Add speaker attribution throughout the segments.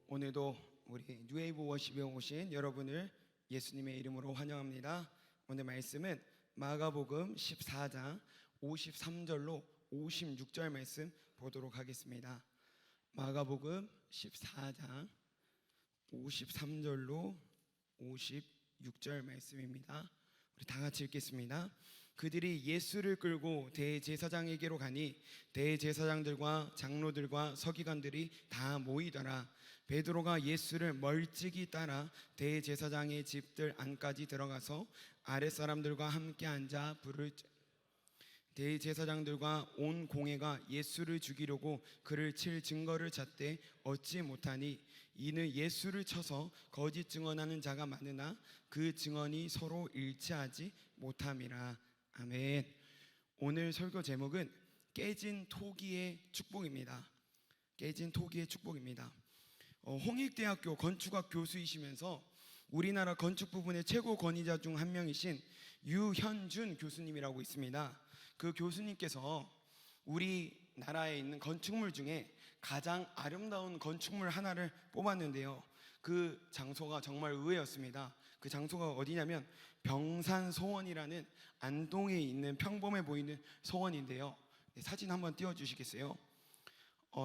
Speaker 1: 오늘도 우리 뉴웨이브 워십에 오신 여러분을 예수님의 이름으로 환영합니다. 오늘 말씀은 마가복음 14장 53절로 56절 말씀 보도록 하겠습니다. 마가복음 14장 53절로 56절 말씀입니다. 우리 다 같이 읽겠습니다. 그들이 예수를 끌고 대제사장에게로 가니 대제사장들과 장로들과 서기관들이 다 모이더라. 베드로가 예수를 멀찍이 따라 대제사장의 집들 안까지 들어가서 아랫사람들과 함께 앉아 불을 대제사장들과 온 공회가 예수를 죽이려고 그를 칠 증거를 찾되 얻지 못하니 이는 예수를 쳐서 거짓 증언하는 자가 많으나 그 증언이 서로 일치하지 못함이라. 아멘. 오늘 설교 제목은 깨진 토기의 축복입니다. 깨진 토기의 축복입니다. 홍익대학교 건축학 교수이시면서 우리나라 건축 부분의 최고 권위자 중 한 명이신 유현준 교수님이라고 있습니다. 그 교수님께서 우리나라에 있는 건축물 중에 가장 아름다운 건축물 하나를 뽑았는데요, 그 장소가 정말 의외였습니다. 그 장소가 어디냐면 병산소원이라는 안동에 있는 평범해 보이는 소원인데요. 사진 한번 띄워주시겠어요?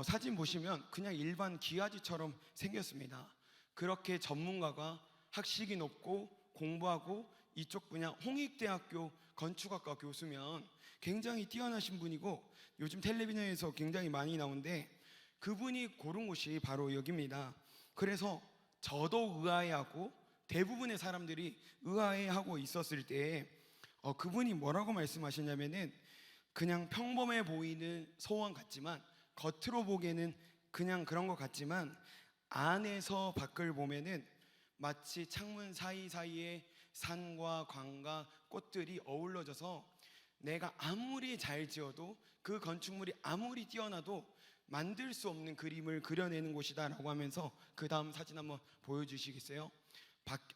Speaker 1: 사진 보시면 그냥 일반 기와지처럼 생겼습니다. 그렇게 전문가가 학식이 높고 공부하고 이쪽 분야 홍익대학교 건축학과 교수면 굉장히 뛰어나신 분이고 요즘 텔레비전에서 굉장히 많이 나오는데 그분이 고른 곳이 바로 여기입니다. 그래서 저도 의아해하고 대부분의 사람들이 의아해하고 있었을 때 그분이 뭐라고 말씀하셨냐면은 그냥 평범해 보이는 소원 같지만 겉으로 보기에는 그냥 그런 것 같지만 안에서 밖을 보면은 마치 창문 사이사이에 산과 강과 꽃들이 어우러져서 내가 아무리 잘 지어도 그 건축물이 아무리 뛰어나도 만들 수 없는 그림을 그려내는 곳이다 라고 하면서 그 다음 사진 한번 보여주시겠어요?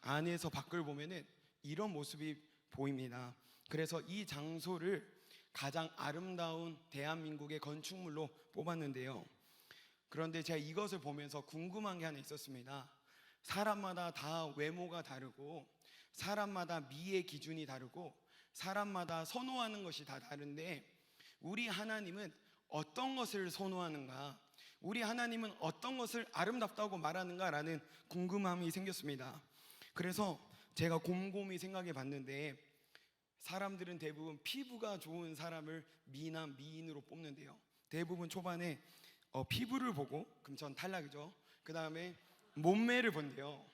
Speaker 1: 안에서 밖을 보면은 이런 모습이 보입니다. 그래서 이 장소를 가장 아름다운 대한민국의 건축물로 뽑았는데요, 그런데 제가 이것을 보면서 궁금한 게 하나 있었습니다. 사람마다 다 외모가 다르고 사람마다 미의 기준이 다르고 사람마다 선호하는 것이 다 다른데 우리 하나님은 어떤 것을 선호하는가, 우리 하나님은 어떤 것을 아름답다고 말하는가라는 궁금함이 생겼습니다. 그래서 제가 곰곰이 생각해 봤는데 사람들은 대부분 피부가 좋은 사람을 미남, 미인으로 뽑는데요, 대부분 초반에 피부를 보고, 그럼 전 탈락이죠. 그 다음에 몸매를 본대요.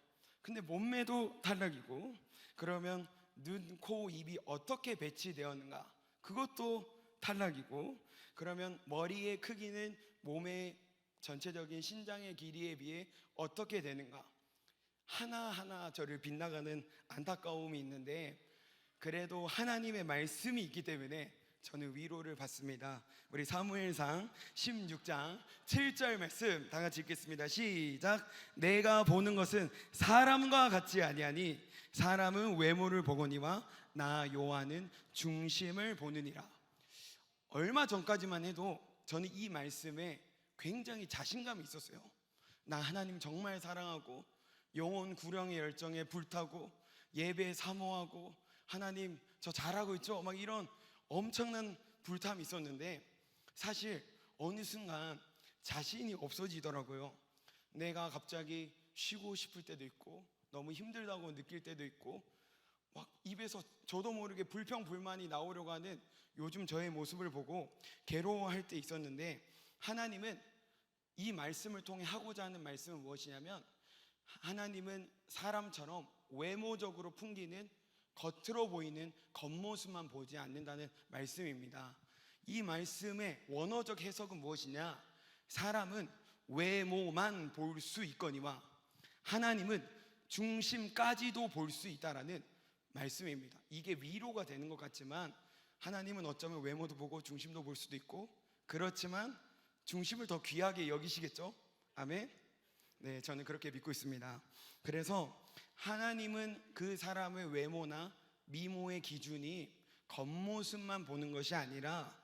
Speaker 1: 근데 몸매도 탈락이고, 그러면 눈, 코, 입이 어떻게 배치되었는가, 그것도 탈락이고, 그러면 머리의 크기는 몸의 전체적인 신장의 길이에 비해 어떻게 되는가, 하나하나 저를 빗나가는 안타까움이 있는데 그래도 하나님의 말씀이 있기 때문에 저는 위로를 받습니다. 우리 사무엘상 16장 7절 말씀 다 같이 읽겠습니다. 시작. 내가 보는 것은 사람과 같지 아니하니 사람은 외모를 보거니와 나 여호와는 중심을 보느니라. 얼마 전까지만 해도 저는 이 말씀에 굉장히 자신감이 있었어요. 나 하나님 정말 사랑하고 영혼 구령의 열정에 불타고 예배 사모하고 하나님 저 잘하고 있죠? 막 이런 엄청난 불탐이 있었는데 사실 어느 순간 자신이 없어지더라고요. 내가 갑자기 쉬고 싶을 때도 있고 너무 힘들다고 느낄 때도 있고 막 입에서 저도 모르게 불평불만이 나오려고 하는 요즘 저의 모습을 보고 괴로워할 때 있었는데 하나님은 이 말씀을 통해 하고자 하는 말씀은 무엇이냐면 하나님은 사람처럼 외모적으로 풍기는 겉으로 보이는 겉모습만 보지 않는다는 말씀입니다. 이 말씀의 원어적 해석은 무엇이냐? 사람은 외모만 볼 수 있거니와 하나님은 중심까지도 볼 수 있다라는 말씀입니다. 이게 위로가 되는 것 같지만 하나님은 어쩌면 외모도 보고 중심도 볼 수도 있고 그렇지만 중심을 더 귀하게 여기시겠죠? 아멘? 네, 저는 그렇게 믿고 있습니다. 그래서 하나님은 그 사람의 외모나 미모의 기준이 겉모습만 보는 것이 아니라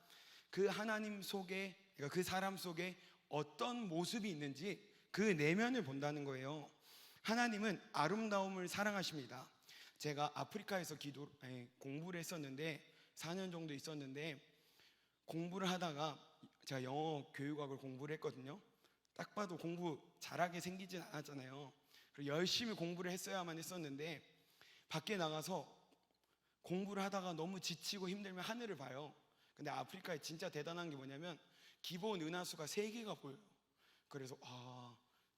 Speaker 1: 그 하나님 속에, 그 사람 속에 어떤 모습이 있는지 그 내면을 본다는 거예요. 하나님은 아름다움을 사랑하십니다. 제가 아프리카에서 공부를 했었는데 4년 정도 있었는데, 공부를 하다가 제가 영어 교육학을 공부를 했거든요. 딱 봐도 공부 잘하게 생기진 않았잖아요. 그리고 열심히 공부를 했어야만 했었는데, 밖에 나가서 공부를 하다가 너무 지치고 힘들면 하늘을 봐요. 근데 아프리카에 진짜 대단한 게 뭐냐면 기본 은하수가 3개가 보여요. 그래서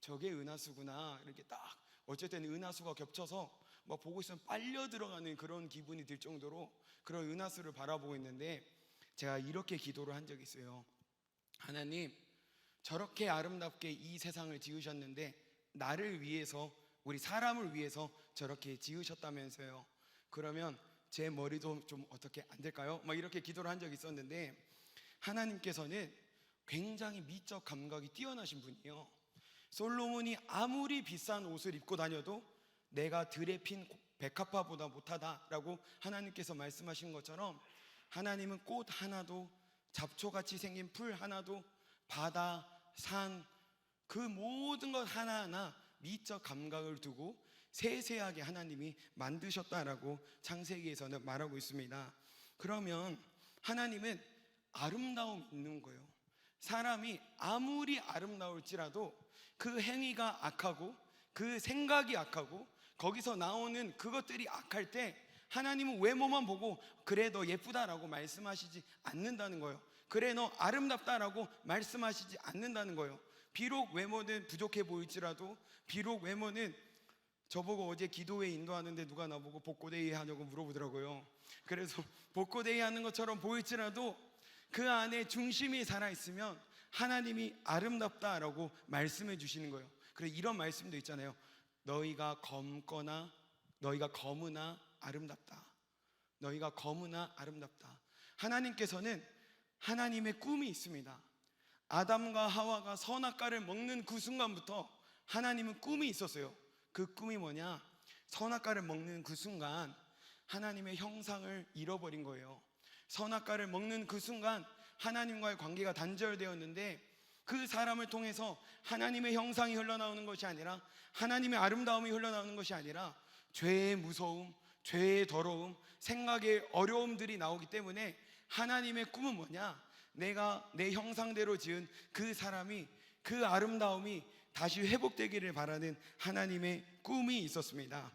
Speaker 1: 저게 은하수구나, 이렇게 딱 어쨌든 은하수가 겹쳐서 막 보고 있으면 빨려 들어가는 그런 기분이 들 정도로 그런 은하수를 바라보고 있는데, 제가 이렇게 기도를 한 적이 있어요. 하나님, 저렇게 아름답게 이 세상을 지으셨는데 나를 위해서, 우리 사람을 위해서 저렇게 지으셨다면서요. 그러면 제 머리도 좀 어떻게 안 될까요? 막 이렇게 기도를 한 적이 있었는데, 하나님께서는 굉장히 미적 감각이 뛰어나신 분이에요. 솔로몬이 아무리 비싼 옷을 입고 다녀도 내가 들에 핀 백합화보다 못하다라고 하나님께서 말씀하신 것처럼, 하나님은 꽃 하나도, 잡초같이 생긴 풀 하나도, 바다, 산, 그 모든 것 하나하나 미적 감각을 두고 세세하게 하나님이 만드셨다라고 창세기에서는 말하고 있습니다. 그러면 하나님은 아름다움이 있는 거예요. 사람이 아무리 아름다울지라도 그 행위가 악하고 그 생각이 악하고 거기서 나오는 그것들이 악할 때 하나님은 외모만 보고 그래 너 예쁘다라고 말씀하시지 않는다는 거예요. 그래 너 아름답다라고 말씀하시지 않는다는 거예요. 비록 외모는 부족해 보일지라도, 비록 외모는, 저보고 어제 기도회 인도하는데 누가 나보고 복고데이 하냐고 물어보더라고요. 그래서 복고데이 하는 것처럼 보일지라도 그 안에 중심이 살아있으면 하나님이 아름답다라고 말씀해 주시는 거예요. 그래서 이런 말씀도 있잖아요. 너희가 검거나 너희가 검으나 아름답다. 너희가 검으나 아름답다. 하나님께서는 하나님의 꿈이 있습니다. 아담과 하와가 선악과를 먹는 그 순간부터 하나님은 꿈이 있었어요. 그 꿈이 뭐냐? 선악과를 먹는 그 순간 하나님의 형상을 잃어버린 거예요. 선악과를 먹는 그 순간 하나님과의 관계가 단절되었는데, 그 사람을 통해서 하나님의 형상이 흘러나오는 것이 아니라, 하나님의 아름다움이 흘러나오는 것이 아니라 죄의 무서움, 죄의 더러움, 생각의 어려움들이 나오기 때문에 하나님의 꿈은 뭐냐? 내가 내 형상대로 지은 그 사람이, 그 아름다움이 다시 회복되기를 바라는 하나님의 꿈이 있었습니다.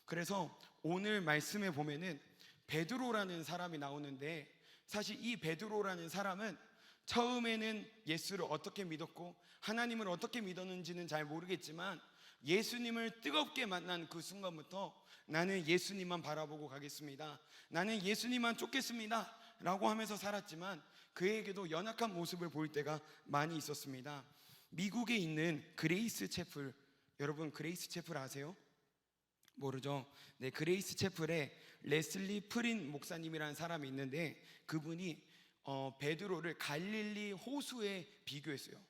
Speaker 1: 그래서 오늘 말씀에 보면은 베드로라는 사람이 나오는데, 사실 이 베드로라는 사람은 처음에는 예수를 어떻게 믿었고 하나님을 어떻게 믿었는지는 잘 모르겠지만, 예수님을 뜨겁게 만난 그 순간부터 나는 예수님만 바라보고 가겠습니다, 나는 예수님만 쫓겠습니다 라고 하면서 살았지만, 그에게도 연약한 모습을 보일 때가 많이 있었습니다. 미국에 있는 그레이스 채플, 여러분 그레이스 채플 아세요? 모르죠? 네, 그레이스 채플에 레슬리 프린 목사님이라는 사람이 있는데, 그분이 베드로를 갈릴리 호수에 비교했어요.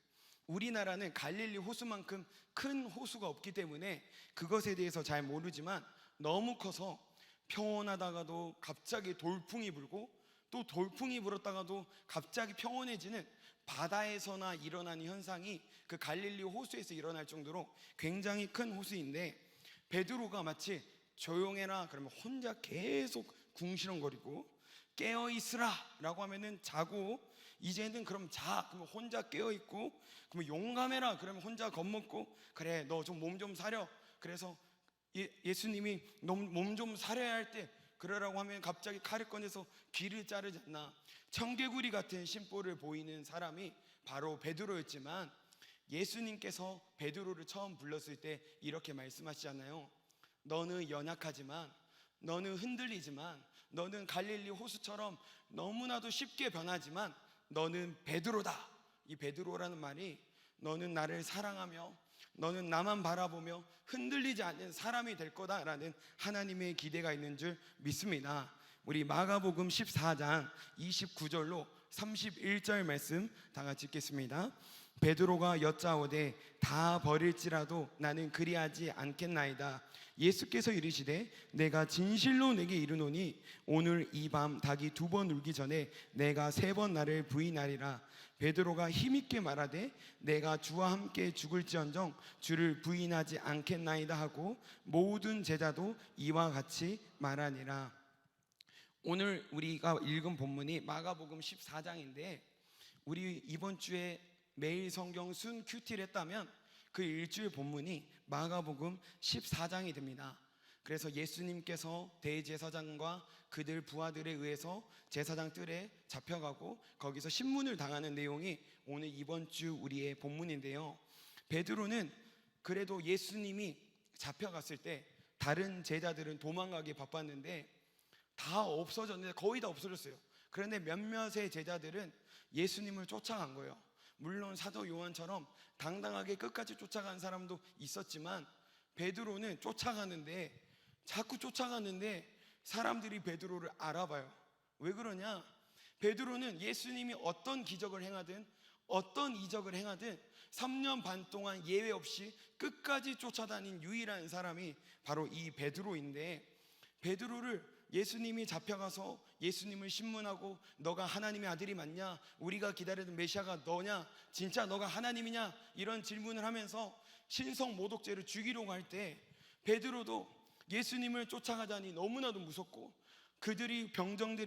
Speaker 1: 우리나라는 갈릴리 호수만큼 큰 호수가 없기 때문에 그것에 대해서 잘 모르지만, 너무 커서 평온하다가도 갑자기 돌풍이 불고, 또 돌풍이 불었다가도 갑자기 평온해지는, 바다에서나 일어나는 현상이 그 갈릴리 호수에서 일어날 정도로 굉장히 큰 호수인데, 베드로가 마치 조용해라 그러면 혼자 계속 궁시렁거리고, 깨어있으라 라고 하면은 자고, 이제는 그럼 자 그러면 혼자 깨어있고, 그러면 용감해라 그러면 혼자 겁먹고, 그래 너 좀 몸 좀 사려, 그래서 예수님이 너 몸 좀 사려야 할 때 그러라고 하면 갑자기 칼을 꺼내서 귀를 자르지 않나. 청개구리 같은 심보를 보이는 사람이 바로 베드로였지만, 예수님께서 베드로를 처음 불렀을 때 이렇게 말씀하시잖아요. 너는 연약하지만, 너는 흔들리지만, 너는 갈릴리 호수처럼 너무나도 쉽게 변하지만 너는 베드로다. 이 베드로라는 말이 너는 나를 사랑하며 너는 나만 바라보며 흔들리지 않는 사람이 될 거다라는 하나님의 기대가 있는 줄 믿습니다. 우리 마가복음 14장 29절로 31절 말씀 다 같이 읽겠습니다. 베드로가 여짜오되 다 버릴지라도 나는 그리하지 않겠나이다. 예수께서 이르시되 내가 진실로 내게 이르노니 오늘 이 밤 닭이 2번 울기 전에 내가 3번 나를 부인하리라. 베드로가 힘있게 말하되 내가 주와 함께 죽을지언정 주를 부인하지 않겠나이다 하고 모든 제자도 이와 같이 말하니라. 오늘 우리가 읽은 본문이 마가복음 14장인데 우리 이번 주에 매일 성경 순 큐티를 했다면 그 일주일 본문이 마가복음 14장이 됩니다. 그래서 예수님께서 대제사장과 그들 부하들에 의해서 제사장 뜰에 잡혀가고 거기서 신문을 당하는 내용이 오늘 이번 주 우리의 본문인데요. 베드로는 그래도 예수님이 잡혀갔을 때 다른 제자들은 도망가기 바빴는데 다 없어졌는데 거의 다 없어졌어요. 그런데 몇몇의 제자들은 예수님을 쫓아간 거예요. 물론 사도 요한처럼 당당하게 끝까지 쫓아간 사람도 있었지만 베드로는 자꾸 쫓아가는데 사람들이 베드로를 알아봐요. 왜 그러냐? 베드로는 예수님이 어떤 기적을 행하든 어떤 이적을 행하든 3년 반 동안 예외 없이 끝까지 쫓아다닌 유일한 사람이 바로 이 베드로인데, 베드로를 예수님이 잡혀가서 예수님을 신문하고 너가 하나님의 아들이 맞냐? 우리가 기다리던 메시아가 너냐? 진짜 너가 하나님이냐? 이런 질문을 하면서 신성 모독죄를 죽이려고 할 때 베드로도 예수님을 쫓아가자니 너무나도 무섭고 그들이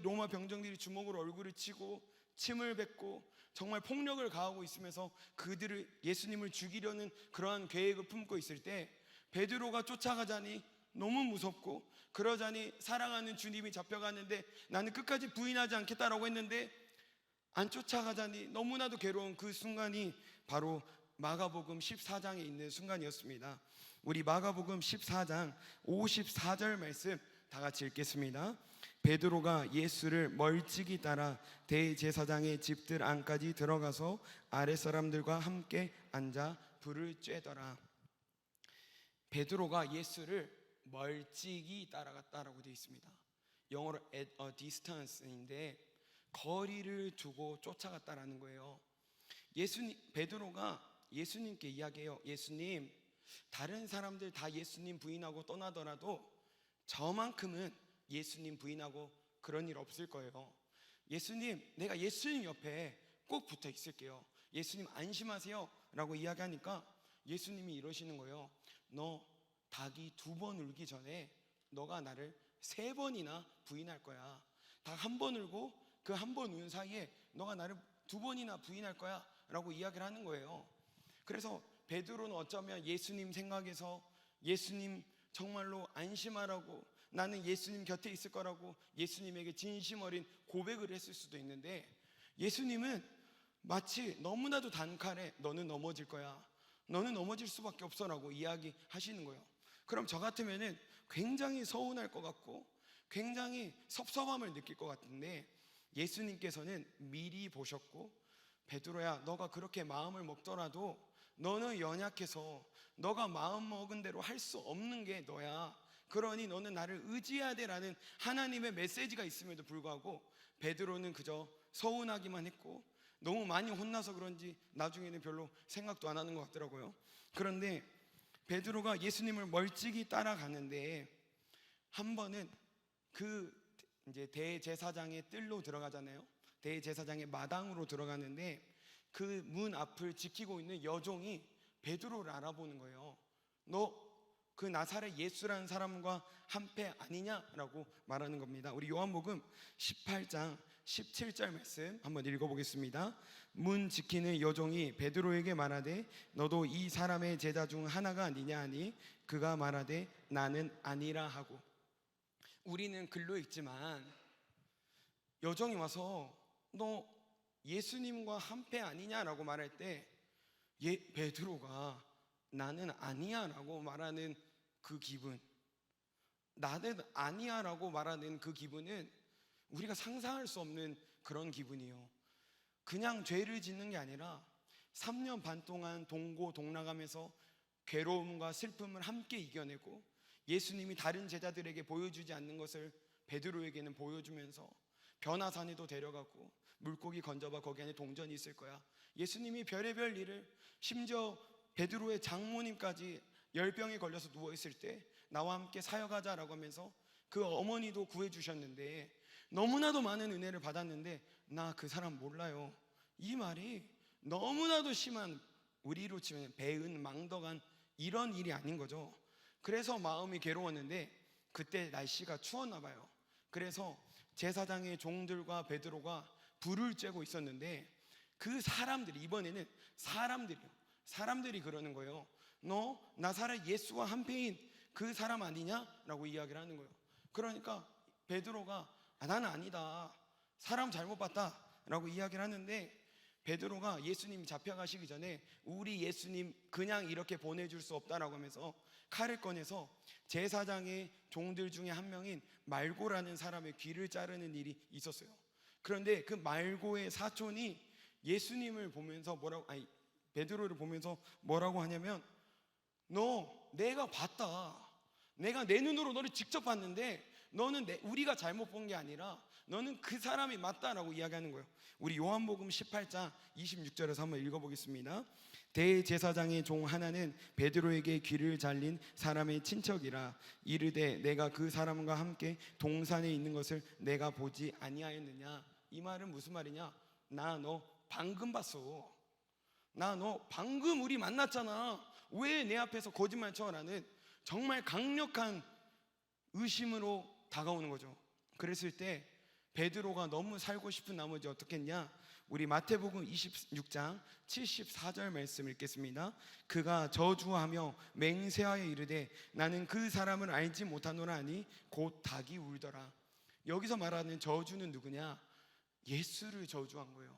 Speaker 1: 로마 병정들이 주먹으로 얼굴을 치고 침을 뱉고 정말 폭력을 가하고 있으면서 그들을 예수님을 죽이려는 그러한 계획을 품고 있을 때 베드로가 쫓아가자니 너무 무섭고 그러자니 사랑하는 주님이 잡혀가는데 나는 끝까지 부인하지 않겠다라고 했는데 안 쫓아가자니 너무나도 괴로운 그 순간이 바로 마가복음 14장에 있는 순간이었습니다. 우리 마가복음 14장 54절 말씀 다 같이 읽겠습니다. 베드로가 예수를 멀찍이 따라 대제사장의 집들 안까지 들어가서 아랫사람들과 함께 앉아 불을 쬐더라. 베드로가 예수를 멀찍이 따라갔다라고 되어 있습니다. 영어로 at a distance인데 거리를 두고 쫓아갔다라는 거예요. 베드로가 예수님께 이야기해요. 예수님, 다른 사람들 다 예수님 부인하고 떠나더라도 저만큼은 예수님 부인하고 그런 일 없을 거예요. 예수님, 내가 예수님 옆에 꼭 붙어 있을게요. 예수님 안심하세요 라고 이야기하니까 예수님이 이러시는 거예요. 너 닭이 2번 울기 전에 너가 나를 3번이나 부인할 거야. 닭 1번 울고 그 1번 운 사이에 너가 나를 2번이나 부인할 거야 라고 이야기를 하는 거예요. 그래서 베드로는 어쩌면 예수님 생각에서 예수님 정말로 안심하라고, 나는 예수님 곁에 있을 거라고 예수님에게 진심 어린 고백을 했을 수도 있는데 예수님은 마치 너무나도 단칼에 너는 넘어질 거야, 너는 넘어질 수밖에 없어 라고 이야기하시는 거예요. 그럼 저 같으면은 굉장히 서운할 것 같고 굉장히 섭섭함을 느낄 것 같은데 예수님께서는 미리 보셨고 베드로야, 너가 그렇게 마음을 먹더라도 너는 연약해서 너가 마음 먹은 대로 할 수 없는 게 너야. 그러니 너는 나를 의지해야 돼라는 하나님의 메시지가 있음에도 불구하고 베드로는 그저 서운하기만 했고 너무 많이 혼나서 그런지 나중에는 별로 생각도 안 하는 것 같더라고요. 그런데 베드로가 예수님을 멀찍이 따라가는데 한 번은 이제 대제사장의 뜰로 들어가잖아요. 대제사장의 마당으로 들어가는데 그 문 앞을 지키고 있는 여종이 베드로를 알아보는 거예요. 너 그 나사렛 예수라는 사람과 한패 아니냐라고 말하는 겁니다. 우리 요한복음 18장 17절 말씀 한번 읽어보겠습니다. 문 지키는 여종이 베드로에게 말하되 너도 이 사람의 제자 중 하나가 아니냐 하니 그가 말하되 나는 아니라 하고. 우리는 글로 읽지만 여종이 와서 너 예수님과 한패 아니냐라고 말할 때 베드로가 나는 아니야 라고 말하는 그 기분, 나는 아니야 라고 말하는 그 기분은 우리가 상상할 수 없는 그런 기분이에요. 그냥 죄를 짓는 게 아니라 3년 반 동안 동고동락하면서 괴로움과 슬픔을 함께 이겨내고 예수님이 다른 제자들에게 보여주지 않는 것을 베드로에게는 보여주면서 변화산에도 데려가고 물고기 건져봐, 거기 안에 동전이 있을 거야. 예수님이 별의별 일을, 심지어 베드로의 장모님까지 열병에 걸려서 누워있을 때 나와 함께 사역하자라고 하면서 그 어머니도 구해주셨는데, 너무나도 많은 은혜를 받았는데 나 그 사람 몰라요. 이 말이 너무나도 심한, 우리로 치면 배은망덕한 이런 일이 아닌 거죠. 그래서 마음이 괴로웠는데 그때 날씨가 추웠나 봐요. 그래서 제사장의 종들과 베드로가 불을 쬐고 있었는데 그 사람들이, 이번에는 사람들이 그러는 거예요. 너 나사렛 예수와 한패인 그 사람 아니냐? 라고 이야기를 하는 거예요. 그러니까 베드로가 나는 아니다, 사람 잘못 봤다 라고 이야기를 하는데, 베드로가 예수님이 잡혀가시기 전에 우리 예수님 그냥 이렇게 보내줄 수 없다라고 하면서 칼을 꺼내서 제사장의 종들 중에 한 명인 말고라는 사람의 귀를 자르는 일이 있었어요. 그런데 그 말고의 사촌이 예수님을 보면서 베드로를 보면서 뭐라고 하냐면, 너 내가 봤다, 내가 내 눈으로 너를 직접 봤는데 너는 우리가 잘못 본 게 아니라 너는 그 사람이 맞다라고 이야기하는 거예요. 우리 요한복음 18장 26절에서 한번 읽어보겠습니다. 대제사장의 종 하나는 베드로에게 귀를 잘린 사람의 친척이라 이르되 내가 그 사람과 함께 동산에 있는 것을 내가 보지 아니하였느냐. 이 말은 무슨 말이냐? 나 너 방금 봤어. 나 너 방금 우리 만났잖아. 왜 내 앞에서 거짓말 쳐라는 정말 강력한 의심으로 다가오는 거죠. 그랬을 때 베드로가 너무 살고 싶은 나머지 어떻게 했냐? 우리 마태복음 26장 74절 말씀 읽겠습니다. 그가 저주하며 맹세하여 이르되 나는 그 사람을 알지 못하노라 하니 곧 닭이 울더라. 여기서 말하는 저주는 누구냐? 예수를 저주한 거예요.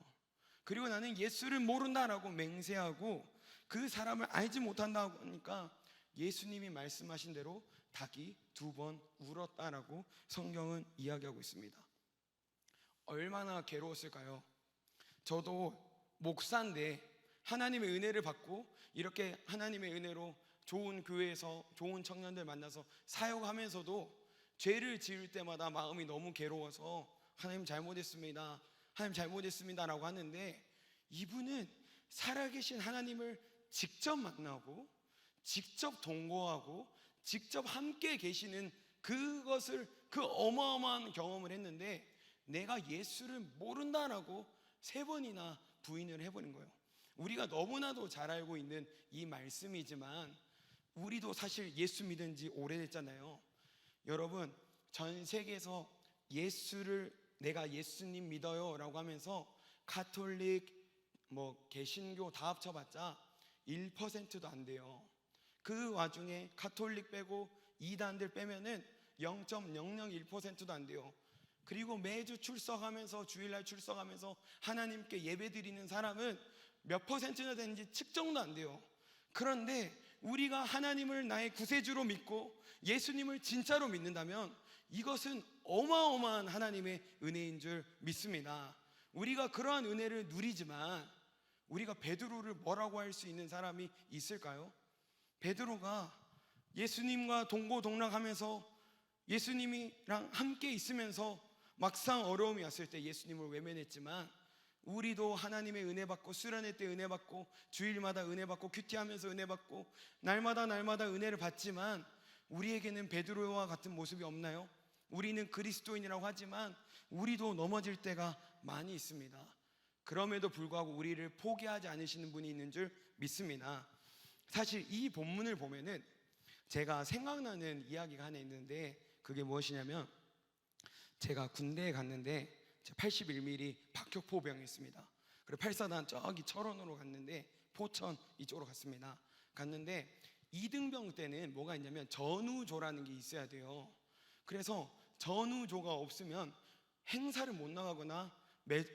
Speaker 1: 그리고 나는 예수를 모른다라고 맹세하고 그 사람을 알지 못한다고 하니까 예수님이 말씀하신 대로 닭이 2번 울었다라고 성경은 이야기하고 있습니다. 얼마나 괴로웠을까요? 저도 목사인데 하나님의 은혜를 받고 이렇게 하나님의 은혜로 좋은 교회에서 좋은 청년들 만나서 사역하면서도 죄를 지을 때마다 마음이 너무 괴로워서 하나님 잘못했습니다, 하나님 잘못했습니다 라고 하는데, 이분은 살아계신 하나님을 직접 만나고 직접 동거하고 직접 함께 계시는 그것을, 그 어마어마한 경험을 했는데 내가 예수를 모른다라고 3번이나 부인을 해버린 거예요. 우리가 너무나도 잘 알고 있는 이 말씀이지만 우리도 사실 예수 믿은 지 오래됐잖아요. 여러분, 전 세계에서 예수를, 내가 예수님 믿어요 라고 하면서 가톨릭, 개신교 다 합쳐봤자 1%도 안 돼요. 그 와중에 가톨릭 빼고 이단들 빼면은 0.001%도 안 돼요. 그리고 매주 출석하면서, 주일날 출석하면서 하나님께 예배 드리는 사람은 몇 퍼센트나 되는지 측정도 안 돼요. 그런데 우리가 하나님을 나의 구세주로 믿고 예수님을 진짜로 믿는다면 이것은 어마어마한 하나님의 은혜인 줄 믿습니다. 우리가 그러한 은혜를 누리지만 우리가 베드로를 뭐라고 할 수 있는 사람이 있을까요? 베드로가 예수님과 동고동락하면서 예수님이랑 함께 있으면서 막상 어려움이 왔을 때 예수님을 외면했지만, 우리도 하나님의 은혜 받고 수련회 때 은혜 받고 주일마다 은혜 받고 큐티하면서 은혜 받고 날마다 은혜를 받지만 우리에게는 베드로와 같은 모습이 없나요? 우리는 그리스도인이라고 하지만 우리도 넘어질 때가 많이 있습니다. 그럼에도 불구하고 우리를 포기하지 않으시는 분이 있는 줄 믿습니다. 사실 이 본문을 보면은 제가 생각나는 이야기가 하나 있는데, 그게 무엇이냐면, 제가 군대에 갔는데 81mm 박격포병이 있습니다. 그리고 8사단 저기 철원으로 갔는데, 포천 이쪽으로 갔는데 2등병 때는 뭐가 있냐면 전우조라는 게 있어야 돼요. 그래서 전우조가 없으면 행사를 못 나가거나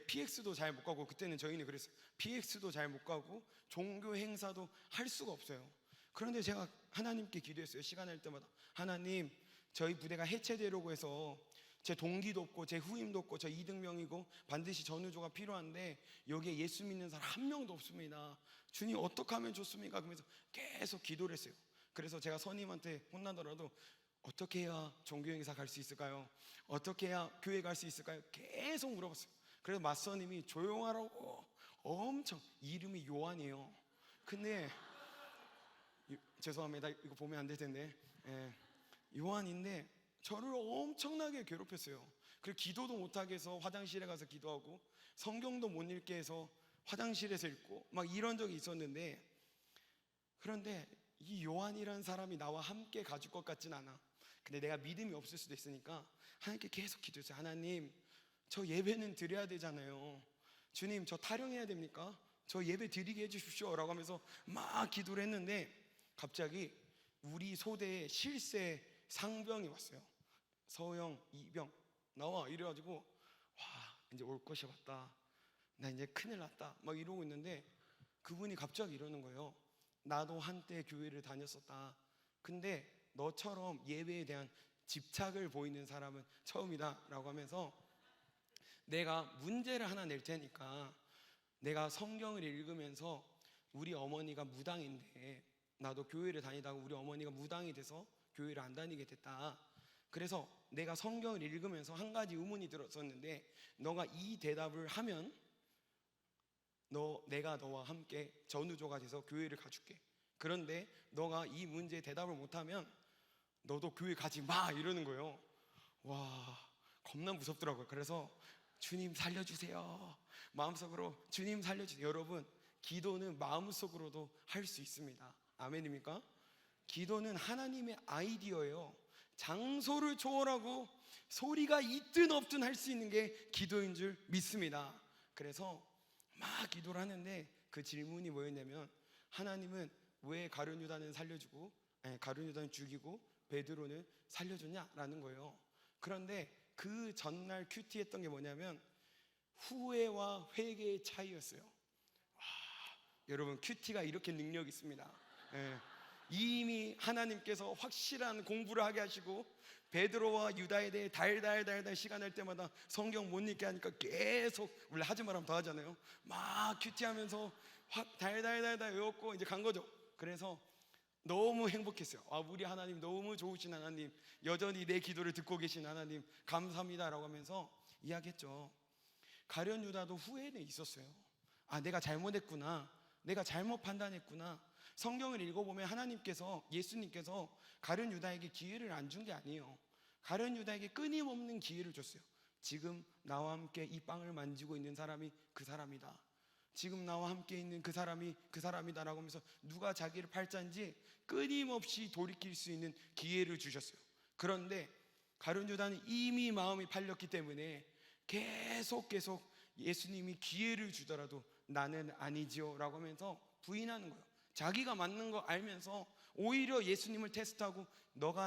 Speaker 1: PX도 잘 못 가고, 그때는 저희는 그랬어요. PX도 잘 못 가고 종교 행사도 할 수가 없어요. 그런데 제가 하나님께 기도했어요. 시간 날 때마다, 하나님, 저희 부대가 해체되려고 해서 제 동기도 없고 제 후임도 없고 저 2등병이고 반드시 전우조가 필요한데 여기에 예수 믿는 사람 한 명도 없습니다. 주님, 어떻게 하면 좋습니까? 그러면서 계속 기도를 했어요. 그래서 제가 선임한테 혼나더라도 어떻게 해야 종교행사 갈 수 있을까요? 어떻게 해야 교회 갈 수 있을까요? 계속 물어봤어요. 그래서 맞선님이 조용하라고 엄청, 이름이 요한이에요. 근데 죄송합니다. 이거 보면 안 될 텐데, 요한인데 저를 엄청나게 괴롭혔어요. 그리고 기도도 못하게 해서 화장실에 가서 기도하고, 성경도 못 읽게 해서 화장실에서 읽고 막 이런 적이 있었는데, 그런데 이 요한이라는 사람이 나와 함께 가줄 것 같진 않아. 근데 내가 믿음이 없을 수도 있으니까 하나님께 계속 기도했어요. 하나님, 저 예배는 드려야 되잖아요. 주님, 저 타령해야 됩니까? 저 예배 드리게 해주십시오 라고 하면서 막 기도를 했는데, 갑자기 우리 소대에 실세 상병이 왔어요. 서영, 이병 나와 이래가지고, 와, 이제 올 것이 왔다, 나 이제 큰일 났다 막 이러고 있는데, 그분이 갑자기 이러는 거예요. 나도 한때 교회를 다녔었다. 근데 너처럼 예배에 대한 집착을 보이는 사람은 처음이다 라고 하면서, 내가 문제를 하나 낼 테니까 내가 성경을 읽으면서, 우리 어머니가 무당인데 나도 교회를 다니다가 우리 어머니가 무당이 돼서 교회를 안 다니게 됐다. 그래서 내가 성경을 읽으면서 한 가지 의문이 들었었는데, 너가 이 대답을 하면 내가 너와 함께 전우조가 돼서 교회를 가줄게. 그런데 너가 이 문제에 대답을 못하면 너도 교회 가지 마 이러는 거예요. 와, 겁나 무섭더라고요. 그래서 주님 살려주세요, 마음속으로 주님 살려주세요. 여러분, 기도는 마음속으로도 할 수 있습니다. 아멘입니까? 기도는 하나님의 아이디어예요. 장소를 초월하고 소리가 있든 없든 할 수 있는 게 기도인 줄 믿습니다. 그래서 막 기도를 하는데, 그 질문이 뭐였냐면, 하나님은 왜 가룟 유다는 살려주고, 가룟 유다는 죽이고 베드로는 살려줬냐라는 거예요. 그런데 그 전날 큐티했던 게 뭐냐면, 후회와 회개의 차이였어요. 와, 여러분, 큐티가 이렇게 능력이 있습니다. 이미 하나님께서 확실한 공부를 하게 하시고, 베드로와 유다에 대해 달달 시간 할 때마다 성경 못 읽게 하니까 계속, 원래 하지 말하면 더 하잖아요. 막 큐티하면서 확 달달 외웠고 이제 간 거죠. 그래서 너무 행복했어요. 아, 우리 하나님 너무 좋으신 하나님, 여전히 내 기도를 듣고 계신 하나님 감사합니다 라고 하면서 이야기했죠. 가룟 유다도 후회는 있었어요. 아, 내가 잘못했구나, 내가 잘못 판단했구나. 성경을 읽어보면 하나님께서, 예수님께서 가룟 유다에게 기회를 안 준 게 아니에요. 가룟 유다에게 끊임없는 기회를 줬어요. 지금 나와 함께 이 빵을 만지고 있는 사람이 그 사람이다, 지금 나와 함께 있는 그 사람이 그 사람이다 라고 하면서 누가 자기를 팔자인지 끊임없이 돌이킬 수 있는 기회를 주셨어요. 그런데 가룟 유다는 이미 마음이 팔렸기 때문에 계속 예수님이 기회를 주더라도 나는 아니지요 라고 하면서 부인하는 거예요. 자기가 맞는 거 알면서 오히려 예수님을 테스트하고,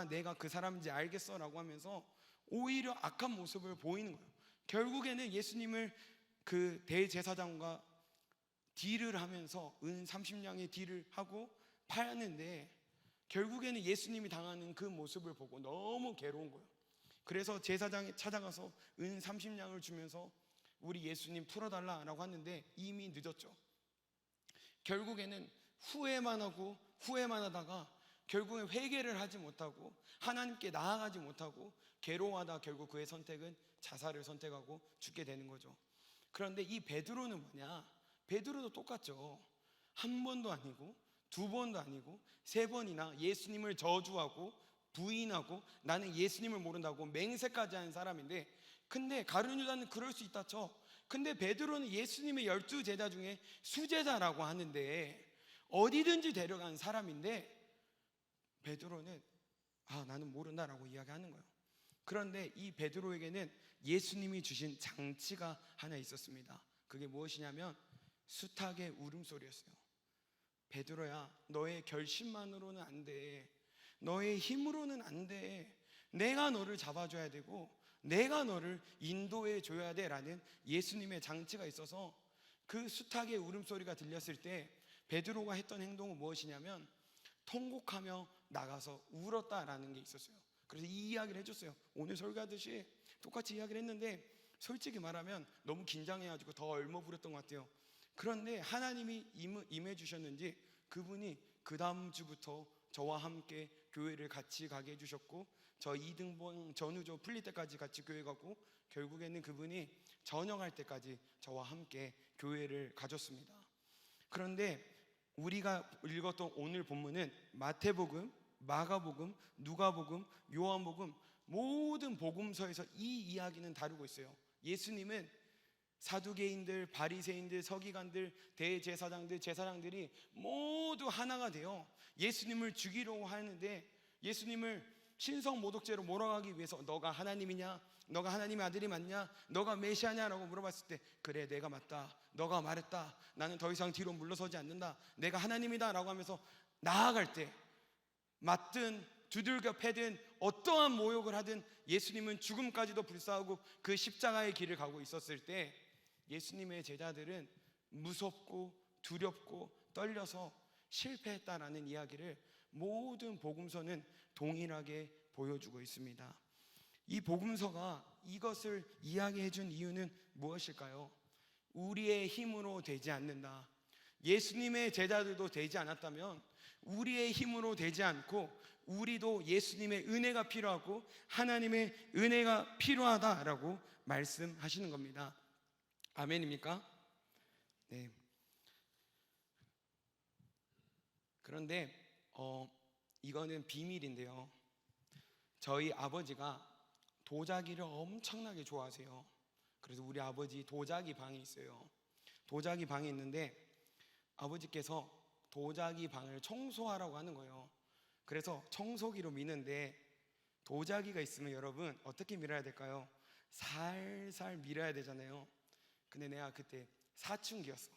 Speaker 1: 내가 그 사람인지 알겠어 라고 하면서 오히려 악한 모습을 보이는 거예요. 결국에는 예수님을 그 대제사장과 딜을 하면서 은 30냥의 딜을 하고 팔았는데, 결국에는 예수님이 당하는 그 모습을 보고 너무 괴로운 거예요. 그래서 제사장이 찾아가서 은 30냥을 주면서 우리 예수님 풀어달라라고 하는데 이미 늦었죠. 결국에는 후회만 하다가 결국엔 회개를 하지 못하고 하나님께 나아가지 못하고 괴로워하다 결국 그의 선택은 자살을 선택하고 죽게 되는 거죠. 그런데 이 베드로는 뭐냐? 베드로도 똑같죠. 한 번도 아니고 두 번도 아니고 세 번이나 예수님을 저주하고 부인하고 나는 예수님을 모른다고 맹세까지 한 사람인데, 근데 가룟 유다는 그럴 수 있다 쳐. 근데 베드로는 예수님의 12제자 중에 수제자라고 하는데, 어디든지 데려간 사람인데, 베드로는 나는 모른다라고 이야기하는 거예요. 그런데 이 베드로에게는 예수님이 주신 장치가 하나 있었습니다. 그게 무엇이냐면 수탉의 울음소리였어요. 베드로야, 너의 결심만으로는 안 돼. 너의 힘으로는 안 돼. 내가 너를 잡아줘야 되고 내가 너를 인도해 줘야 돼 라는 예수님의 장치가 있어서, 그 수탉의 울음소리가 들렸을 때 베드로가 했던 행동은 무엇이냐면 통곡하며 나가서 울었다라는 게 있었어요. 그래서 이 이야기를 해줬어요. 오늘 설교하듯이 똑같이 이야기를 했는데, 솔직히 말하면 너무 긴장해가지고 더 얼머부렸던 것 같아요. 그런데 하나님이 임해 주셨는지 그분이 그 다음 주부터 저와 함께 교회를 같이 가게 해주셨고, 저 2등분 전우조 풀릴 때까지 같이 교회 가고, 결국에는 그분이 전역할 때까지 저와 함께 교회를 가졌습니다. 그런데 우리가 읽었던 오늘 본문은 마태복음, 마가복음, 누가복음, 요한복음 모든 복음서에서 이 이야기는 다루고 있어요. 예수님은 사두개인들, 바리새인들, 서기관들, 대제사장들, 제사장들이 모두 하나가 되어 예수님을 죽이려고 하는데, 예수님을 신성 모독죄로 몰아가기 위해서 너가 하나님이냐? 너가 하나님의 아들이 맞냐? 너가 메시아냐라고 물어봤을 때, 그래 내가 맞다, 너가 말했다, 나는 더 이상 뒤로 물러서지 않는다, 내가 하나님이다 라고 하면서 나아갈 때, 맞든 두들겨 패든 어떠한 모욕을 하든 예수님은 죽음까지도 불사하고 그 십자가의 길을 가고 있었을 때, 예수님의 제자들은 무섭고 두렵고 떨려서 실패했다라는 이야기를 모든 복음서는 동일하게 보여주고 있습니다. 이 복음서가 이것을 이야기해 준 이유는 무엇일까요? 우리의 힘으로 되지 않는다. 예수님의 제자들도 되지 않았다면 우리의 힘으로 되지 않고, 우리도 예수님의 은혜가 필요하고 하나님의 은혜가 필요하다라고 말씀하시는 겁니다. 아멘입니까? 네. 그런데 이거는 비밀인데요, 저희 아버지가 도자기를 엄청나게 좋아하세요. 그래서 우리 아버지 도자기 방이 있어요. 도자기 방이 있는데 아버지께서 도자기 방을 청소하라고 하는 거예요. 그래서 청소기로 미는데, 도자기가 있으면 여러분 어떻게 밀어야 될까요? 살살 밀어야 되잖아요. 근데 내가 그때 사춘기였어.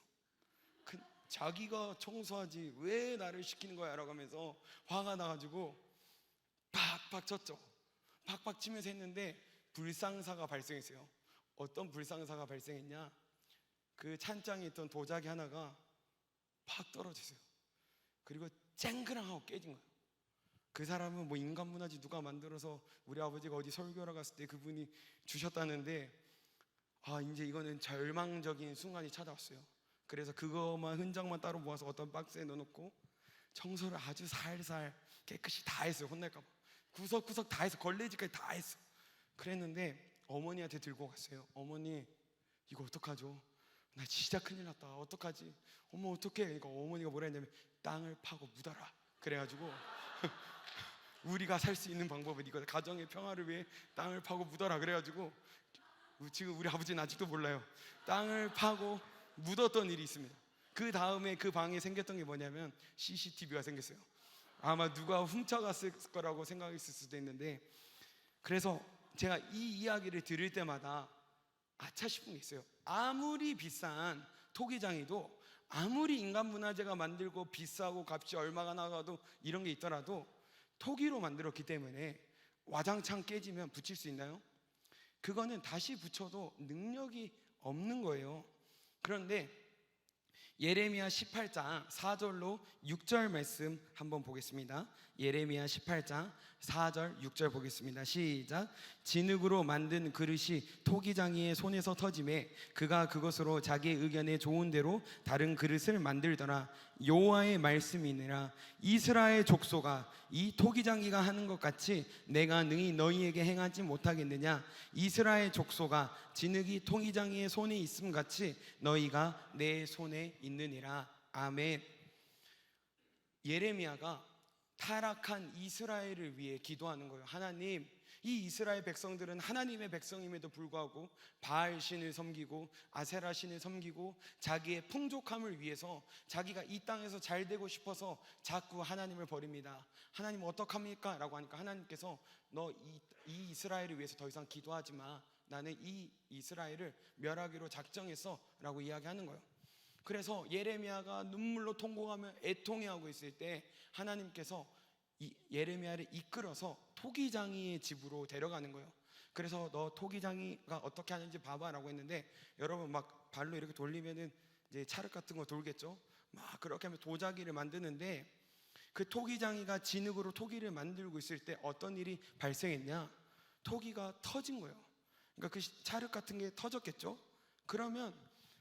Speaker 1: 자기가 청소하지 왜 나를 시키는 거야 라고 하면서 화가 나가지고 팍팍 쳤죠. 팍팍 치면서 했는데 불상사가 발생했어요. 어떤 불상사가 발생했냐? 그 찬장에 있던 도자기 하나가 팍 떨어졌어요. 그리고 쨍그랑하고 깨진 거예요. 그 사람은 뭐 인간문화재 누가 만들어서 우리 아버지가 어디 설교하러 갔을 때 그분이 주셨다는데, 이제 이거는 절망적인 순간이 찾아왔어요. 그래서 그것만 흔적만 따로 모아서 어떤 박스에 넣어놓고 청소를 아주 살살 깨끗이 다 했어요. 혼날까 봐 구석구석 다 했어. 걸레질까지 다 했어. 그랬는데 어머니한테 들고 갔어요. 어머니, 이거 어떡하죠? 나 진짜 큰일 났다. 어떡하지? 어머 어떡해? 그러니까 어머니가 뭐라 했냐면, 땅을 파고 묻어라. 그래가지고 우리가 살 수 있는 방법은 이거, 가정의 평화를 위해 땅을 파고 묻어라. 그래가지고 지금 우리 아버지는 아직도 몰라요. 땅을 파고 묻었던 일이 있습니다. 그 다음에 그 방에 생겼던 게 뭐냐면 CCTV가 생겼어요. 아마 누가 훔쳐갔을 거라고 생각했을 수도 있는데, 그래서 제가 이 이야기를 들을 때마다 아차 싶은 게 있어요. 아무리 비싼 토기장이도, 아무리 인간문화재가 만들고 비싸고 값이 얼마가 나가도 이런 게 있더라도 토기로 만들었기 때문에 와장창 깨지면 붙일 수 있나요? 그거는 다시 붙여도 능력이 없는 거예요. 그런데 예레미야 18장 4절로 6절 말씀 한번 보겠습니다. 예레미야 18장 4절 6절 보겠습니다. 시작. 진흙으로 만든 그릇이 토기장이의 손에서 터짐에 그가 그것으로 자기의 의견에 좋은 대로 다른 그릇을 만들더라. 여호와의 말씀이니라. 이스라엘 족속아, 이 토기장이가 하는 것 같이 내가 능히 너희에게 행하지 못하겠느냐? 이스라엘 족속아, 진흙이 토기장이의 손에 있음 같이 너희가 내 손에 있느니라. 아멘. 예레미야가 타락한 이스라엘을 위해 기도하는 거예요. 하나님, 이 이스라엘 백성들은 하나님의 백성임에도 불구하고 바알 신을 섬기고 아세라 신을 섬기고 자기의 풍족함을 위해서 자기가 이 땅에서 잘 되고 싶어서 자꾸 하나님을 버립니다. 하나님 어떡합니까? 라고 하니까 하나님께서 너 이 이스라엘을 위해서 더 이상 기도하지 마. 나는 이 이스라엘을 멸하기로 작정했어 라고 이야기하는 거예요. 그래서 예레미야가 눈물로 통곡하며 애통해하고 있을 때 하나님께서 예레미야를 이끌어서 토기장이의 집으로 데려가는 거예요. 그래서 너 토기장이가 어떻게 하는지 봐봐 라고 했는데, 여러분 막 발로 이렇게 돌리면은 이제 찰흙 같은 거 돌겠죠. 막 그렇게 하면 도자기를 만드는데, 그 토기장이가 진흙으로 토기를 만들고 있을 때 어떤 일이 발생했냐? 토기가 터진 거예요. 그러니까 그 찰흙 같은 게 터졌겠죠. 그러면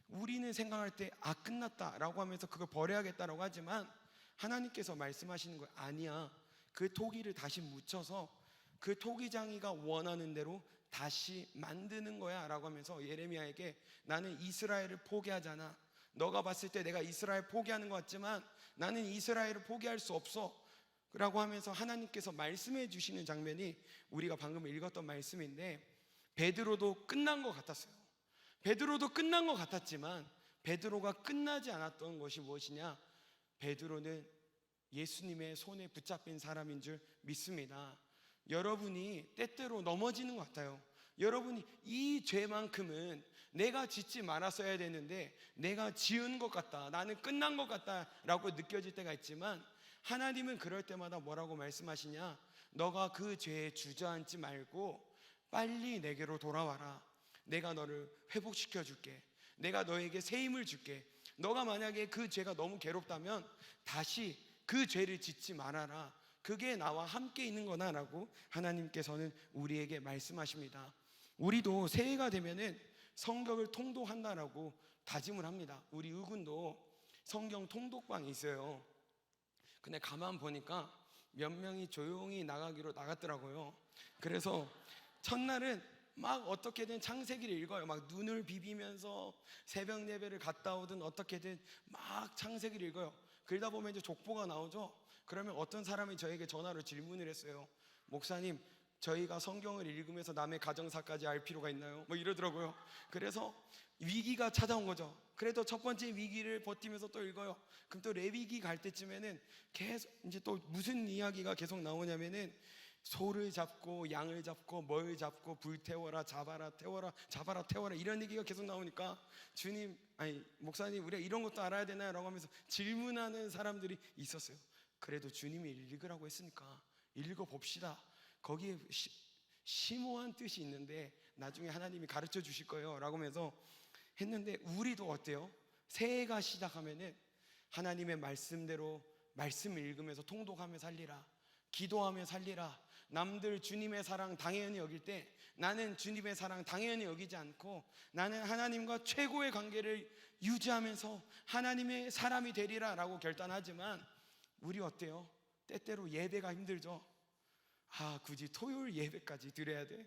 Speaker 1: 우리는 생각할 때 끝났다라고 하면서 그걸 버려야겠다라고 하지만, 하나님께서 말씀하시는 거예요. 아니야, 그 토기를 다시 묻혀서 그 토기장이가 원하는 대로 다시 만드는 거야 라고 하면서 예레미야에게 나는 이스라엘을 포기하잖아. 너가 봤을 때 내가 이스라엘 포기하는 것 같지만 나는 이스라엘을 포기할 수 없어 라고 하면서 하나님께서 말씀해 주시는 장면이 우리가 방금 읽었던 말씀인데, 베드로도 끝난 것 같았어요. 베드로도 끝난 것 같았지만 베드로가 끝나지 않았던 것이 무엇이냐? 베드로는 예수님의 손에 붙잡힌 사람인 줄 믿습니다. 여러분이 때때로 넘어지는 것 같아요. 여러분이 이 죄만큼은 내가 짓지 말았어야 되는데 내가 지은 것 같다, 나는 끝난 것 같다 라고 느껴질 때가 있지만, 하나님은 그럴 때마다 뭐라고 말씀하시냐? 너가 그 죄에 주저앉지 말고 빨리 내게로 돌아와라. 내가 너를 회복시켜 줄게. 내가 너에게 새 힘을 줄게. 너가 만약에 그 죄가 너무 괴롭다면 다시 그 죄를 짓지 말아라. 그게 나와 함께 있는 거나라고 하나님께서는 우리에게 말씀하십니다. 우리도 새해가 되면은 성경을 통독한다라고 다짐을 합니다. 우리 의군도 성경 통독방이 있어요. 근데 가만 보니까 몇 명이 조용히 나가기로 나갔더라고요. 그래서 첫날은 막 어떻게든 창세기를 읽어요. 막 눈을 비비면서 새벽 예배를 갔다 오든 어떻게든 막 창세기를 읽어요. 그러다 보면 이제 족보가 나오죠. 그러면 어떤 사람이 저에게 전화로 질문을 했어요. 목사님, 저희가 성경을 읽으면서 남의 가정사까지 알 필요가 있나요? 뭐 이러더라고요. 그래서 위기가 찾아온 거죠. 그래도 첫 번째 위기를 버티면서 또 읽어요. 그럼 또 레위기 갈 때쯤에는 계속 이제 또 무슨 이야기가 계속 나오냐면은 소를 잡고 양을 잡고 뭘 잡고 불태워라, 잡아라, 태워라, 잡아라, 태워라, 이런 얘기가 계속 나오니까 주님, 아니 목사님, 우리가 이런 것도 알아야 되나요? 라고 하면서 질문하는 사람들이 있었어요. 그래도 주님이 읽으라고 했으니까 읽어봅시다. 거기에 심오한 뜻이 있는데 나중에 하나님이 가르쳐 주실 거예요 라고 하면서 했는데, 우리도 어때요? 새해가 시작하면은 하나님의 말씀대로 말씀 읽으면서 통독하며 살리라, 기도하며 살리라. 남들 주님의 사랑 당연히 여길 때 나는 주님의 사랑 당연히 여기지 않고 나는 하나님과 최고의 관계를 유지하면서 하나님의 사람이 되리라 라고 결단하지만, 우리 어때요? 때때로 예배가 힘들죠. 아, 굳이 토요일 예배까지 드려야 돼?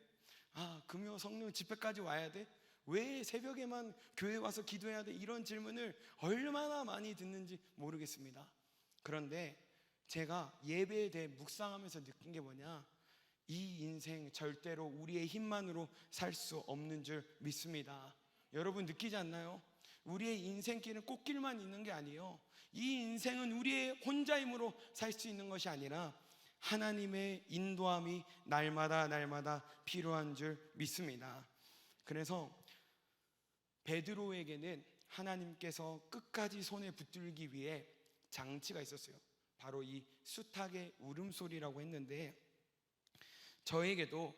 Speaker 1: 아, 금요 성령 집회까지 와야 돼? 왜 새벽에만 교회 와서 기도해야 돼? 이런 질문을 얼마나 많이 듣는지 모르겠습니다. 그런데 제가 예배에 대해 묵상하면서 느낀 게 뭐냐? 이 인생 절대로 우리의 힘만으로 살 수 없는 줄 믿습니다. 여러분 느끼지 않나요? 우리의 인생길은 꽃길만 있는 게 아니에요. 이 인생은 우리의 혼자 힘으로 살 수 있는 것이 아니라 하나님의 인도함이 날마다 필요한 줄 믿습니다. 그래서 베드로에게는 하나님께서 끝까지 손에 붙들기 위해 장치가 있었어요. 바로 이 수탉의 울음소리라고 했는데, 저에게도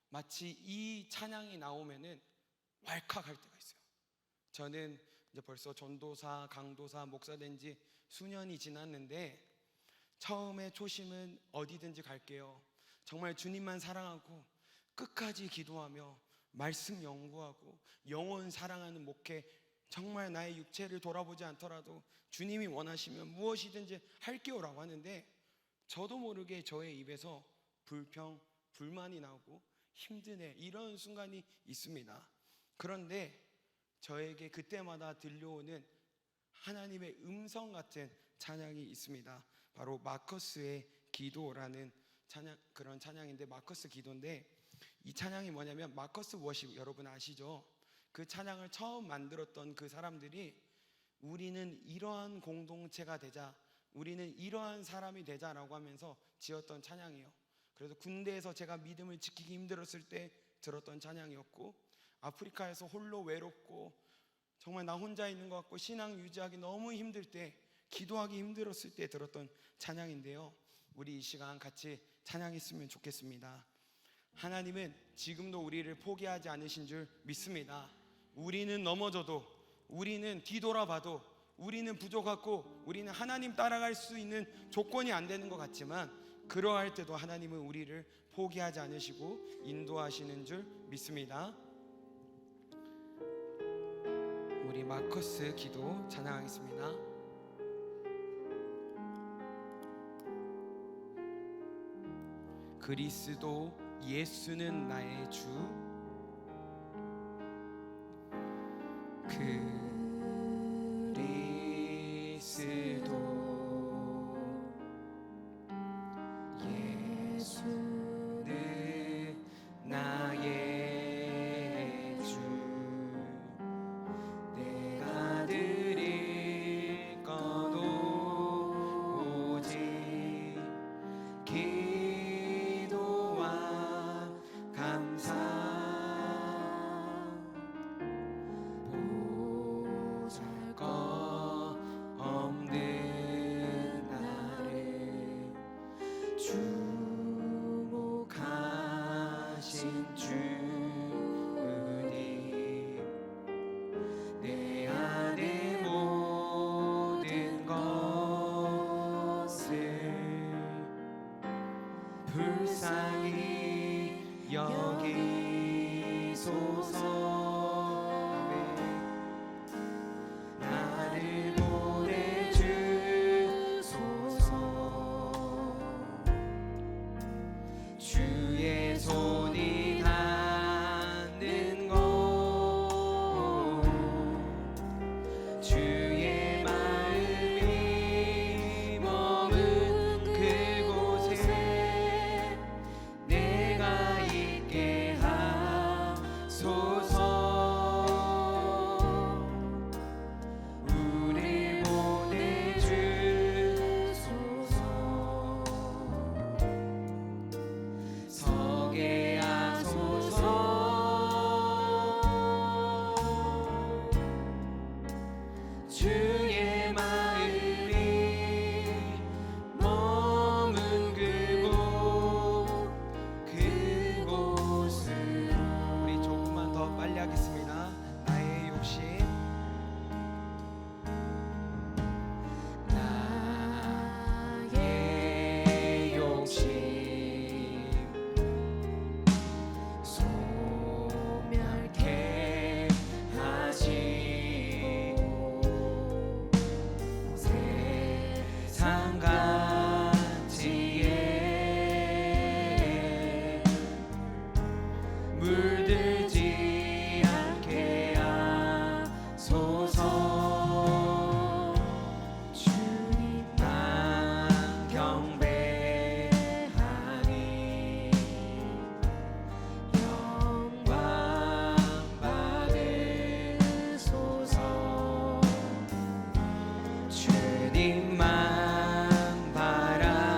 Speaker 1: 마치 이 찬양이 나오면은 왈칵할 때가 있어요. 저는 이제 벌써 전도사, 강도사, 목사 된 지 수년이 지났는데, 처음에 초심은 어디든지 갈게요. 정말 주님만 사랑하고 끝까지 기도하며 말씀 연구하고 영혼 사랑하는 목회, 정말 나의 육체를 돌아보지 않더라도 주님이 원하시면 무엇이든지 할게요 라고 하는데, 저도 모르게 저의 입에서 불평, 불만이 나오고 힘드네, 이런 순간이 있습니다. 그런데 저에게 그때마다 들려오는 하나님의 음성 같은 찬양이 있습니다. 바로 마커스의 기도라는 찬양, 그런 찬양인데, 마커스 기도인데, 이 찬양이 뭐냐면 마커스 워십, 여러분 아시죠? 그 찬양을 처음 만들었던 그 사람들이 우리는 이러한 공동체가 되자, 우리는 이러한 사람이 되자라고 하면서 지었던 찬양이에요. 그래서 군대에서 제가 믿음을 지키기 힘들었을 때 들었던 찬양이었고, 아프리카에서 홀로 외롭고 정말 나 혼자 있는 것 같고 신앙 유지하기 너무 힘들 때, 기도하기 힘들었을 때 들었던 찬양인데요. 우리 이 시간 같이 찬양했으면 좋겠습니다. 하나님은 지금도 우리를 포기하지 않으신 줄 믿습니다. 우리는 넘어져도, 우리는 뒤돌아봐도, 우리는 부족하고 우리는 하나님 따라갈 수 있는 조건이 안 되는 것 같지만, 그러할 때도 하나님은 우리를 포기하지 않으시고 인도하시는 줄 믿습니다. 우리 마커스 기도 찬양하겠습니다. 그리스도 예수는 나의 주. 그리스도 예수는 나의 주. 내가 드릴 것 오직 기도와 감사. 보잘것 없는 나를 주목하신 주님, 내 안의 모든 것을 불쌍히 여기소서. 나를 보내주소서. 주의 손이 닿는 곳, 주의 마음이 머문 그곳에 내가 있게 하소서. 우릴 보내주소서. 서게 하소서. 주의 마음이 머문 그곳으로. 우리 조금만 더 빨리 하겠습니다. 나의 욕심, 나의 욕심 소멸케 하시고 세상 가치에 물들지 않게 하소서. 주님만 경배하니 영광 받으소서. 주님만 바라보는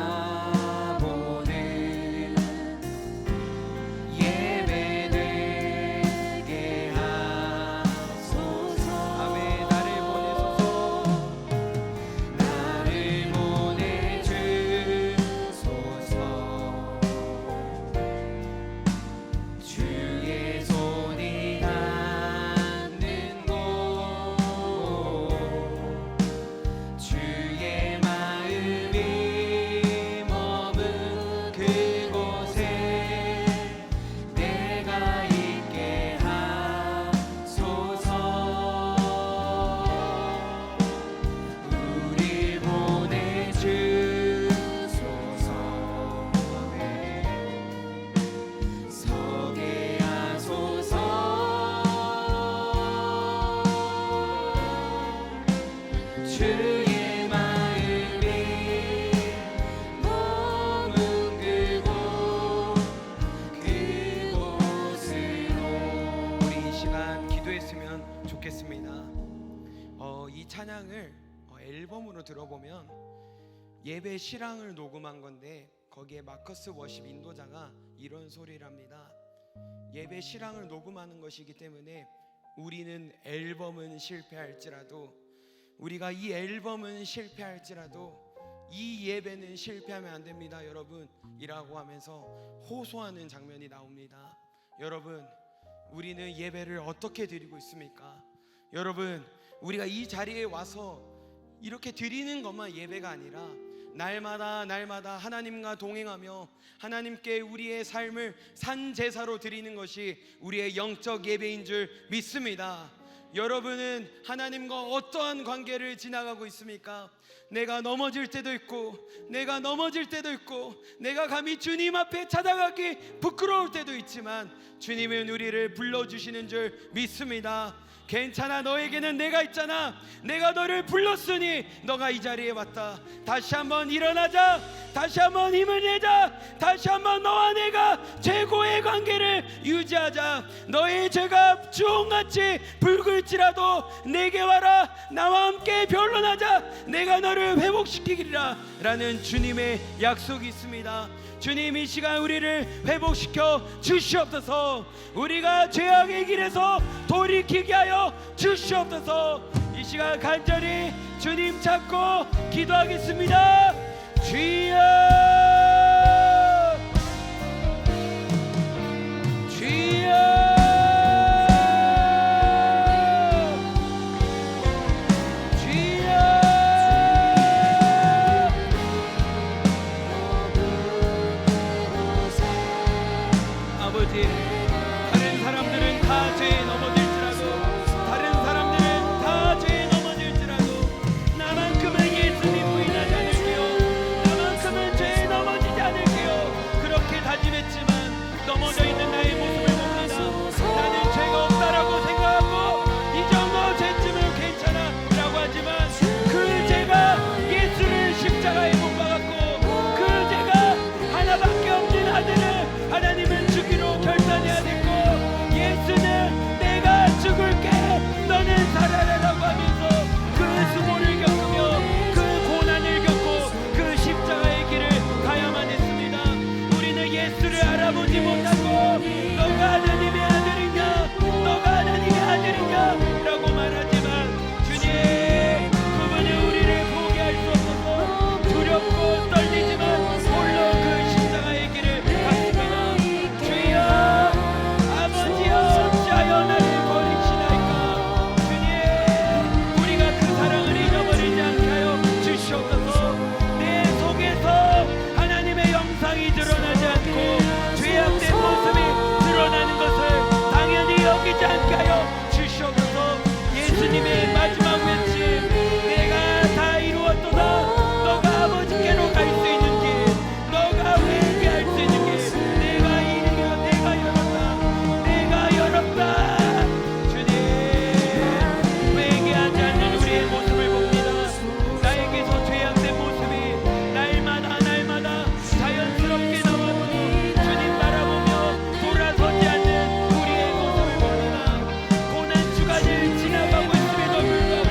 Speaker 1: 예배 되게 하소서. 아멘. 나를 보내소서. 나를 보내주소서. 주의 손이 닿는 곳, 주의 마음이 머문 그곳에 내가 있게 하소서. 우릴 보내주소서. 서게 하소서. 주의 마음이 머문 그곳으로. 우리 이 시간 기도했으면 좋겠습니다. 이 찬양을 앨범으로 들어보면 예배 실황을 녹음한 건데 거기에 마커스 워십 인도자가 이런 소리를 합니다. 예배 실황을 녹음하는 것이기 때문에 우리는 앨범은 실패할지라도, 우리가 이 앨범은 실패할지라도 이 예배는 실패하면 안 됩니다 여러분 이라고 하면서 호소하는 장면이 나옵니다. 여러분, 우리는 예배를 어떻게 드리고 있습니까? 여러분, 우리가 이 자리에 와서 이렇게 드리는 것만 예배가 아니라 날마다 하나님과 동행하며 하나님께 우리의 삶을 산제사로 드리는 것이 우리의 영적 예배인 줄 믿습니다. 여러분은 하나님과 어떠한 관계를 지나가고 있습니까? 내가 넘어질 때도 있고, 내가 넘어질 때도 있고, 내가 감히 주님 앞에 찾아가기 부끄러울 때도 있지만 주님은 우리를 불러주시는 줄 믿습니다. 괜찮아, 너에게는 내가 있잖아. 내가 너를 불렀으니 너가 이 자리에 왔다. 다시 한번 일어나자. 다시 한번 힘을 내자. 다시 한번 너와 내가 최고의 관계를 유지하자. 너의 죄가 주홍같이 붉을지라도 내게 와라. 나와 함께 변론하자. 내가 너를 회복시키리라 라는 주님의 약속이 있습니다. 주님, 이 시간 우리를 회복시켜 주시옵소서. 우리가 죄악의 길에서 돌이키게 하여 주시옵소서. 이 시간 간절히 주님 찾고 기도하겠습니다. 주여, 주여, 다른 사람들은 다 죄에 넘어질지라도, 다른 사람들은 다 죄에 넘어질지라도 나만큼은 예수님 부인하지 않을게요. 나만큼은 죄에 넘어지지 않을게요. 그렇게 다짐했지만 넘어져 있는 나의 모습을 봅니다. 나는 죄가 없다라고 생각하고 이 정도 죄쯤은 괜찮아 라고 하지만 그 죄가 예수를 십자가에 못 박았고, 그 죄가 하나밖에 없는 아들을 하나님은 주기로 결단해야 됐고, 예수는 내가 죽을게 너는 살아라라고 하면서 그 수모를 겪으며 그 고난을 겪고 그 십자가의 길을 가야만 했습니다. 우리는 예수를 알아보지 못하고 너가 하나님의 아들이냐, 너가 하나님의 아들이냐 라고 말하지만 주님, 그분은 우리를 보게 할 수 없어서 두렵고 떨리지만 홀로 그 십자가의 길을 갔습니다. 주여, 아버지여, 어찌하여 나를 버리시나이까. 주님, 우리가 그 사랑을 잊어버리지 않게 하여 주시옵소서. 내 속에서 하나님의 영상이 드러나지 않고 죄악된 모습이 드러나는 것을 당연히 여기지 않게 하여 주시옵소서. 예수님의 마지막 외침, 내가 다 이루었도다. 너가 아버지께로 갈 수 있는 길, 너가 회개할 수 있는 길, 내가 이르려 내가 열었다. 내가 열었다. 주님, 회개하지 않는 우리의 모습을 봅니다. 나에게서 죄악된 모습이 날마다 자연스럽게 나와도 주님 바라보며 돌아서지 않는 우리의 모습을 봅니다. 고난 주간을 지나가고 있음에도 불구하고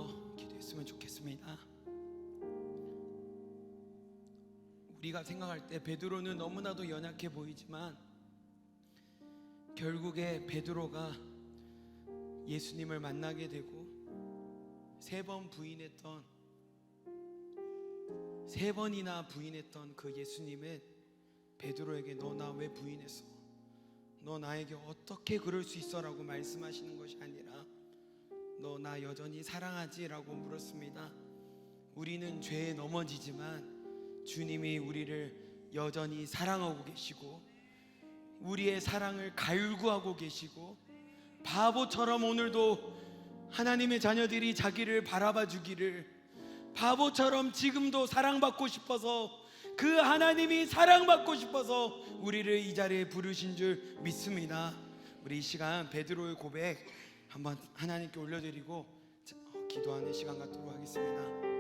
Speaker 1: 더 기도했으면 좋겠습니다. 우리가 생각할 때 베드로는 너무나도 연약해 보이지만 결국에 베드로가 예수님을 만나게 되고 세 번이나 부인했던 그 예수님은 베드로에게 너 나 왜 부인했어? 너 나에게 어떻게 그럴 수 있어? 라고 말씀하시는 것이 아니라 너 나 여전히 사랑하지? 라고 물었습니다. 우리는 죄에 넘어지지만 주님이 우리를 여전히 사랑하고 계시고 우리의 사랑을 갈구하고 계시고 바보처럼 오늘도 하나님의 자녀들이 자기를 바라봐 주기를 바보처럼 지금도 사랑받고 싶어서 그 하나님이 사랑받고 싶어서 우리를 이 자리에 부르신 줄 믿습니다. 우리 이 시간 베드로의 고백 한번 하나님께 올려드리고 기도하는 시간 갖도록 하겠습니다.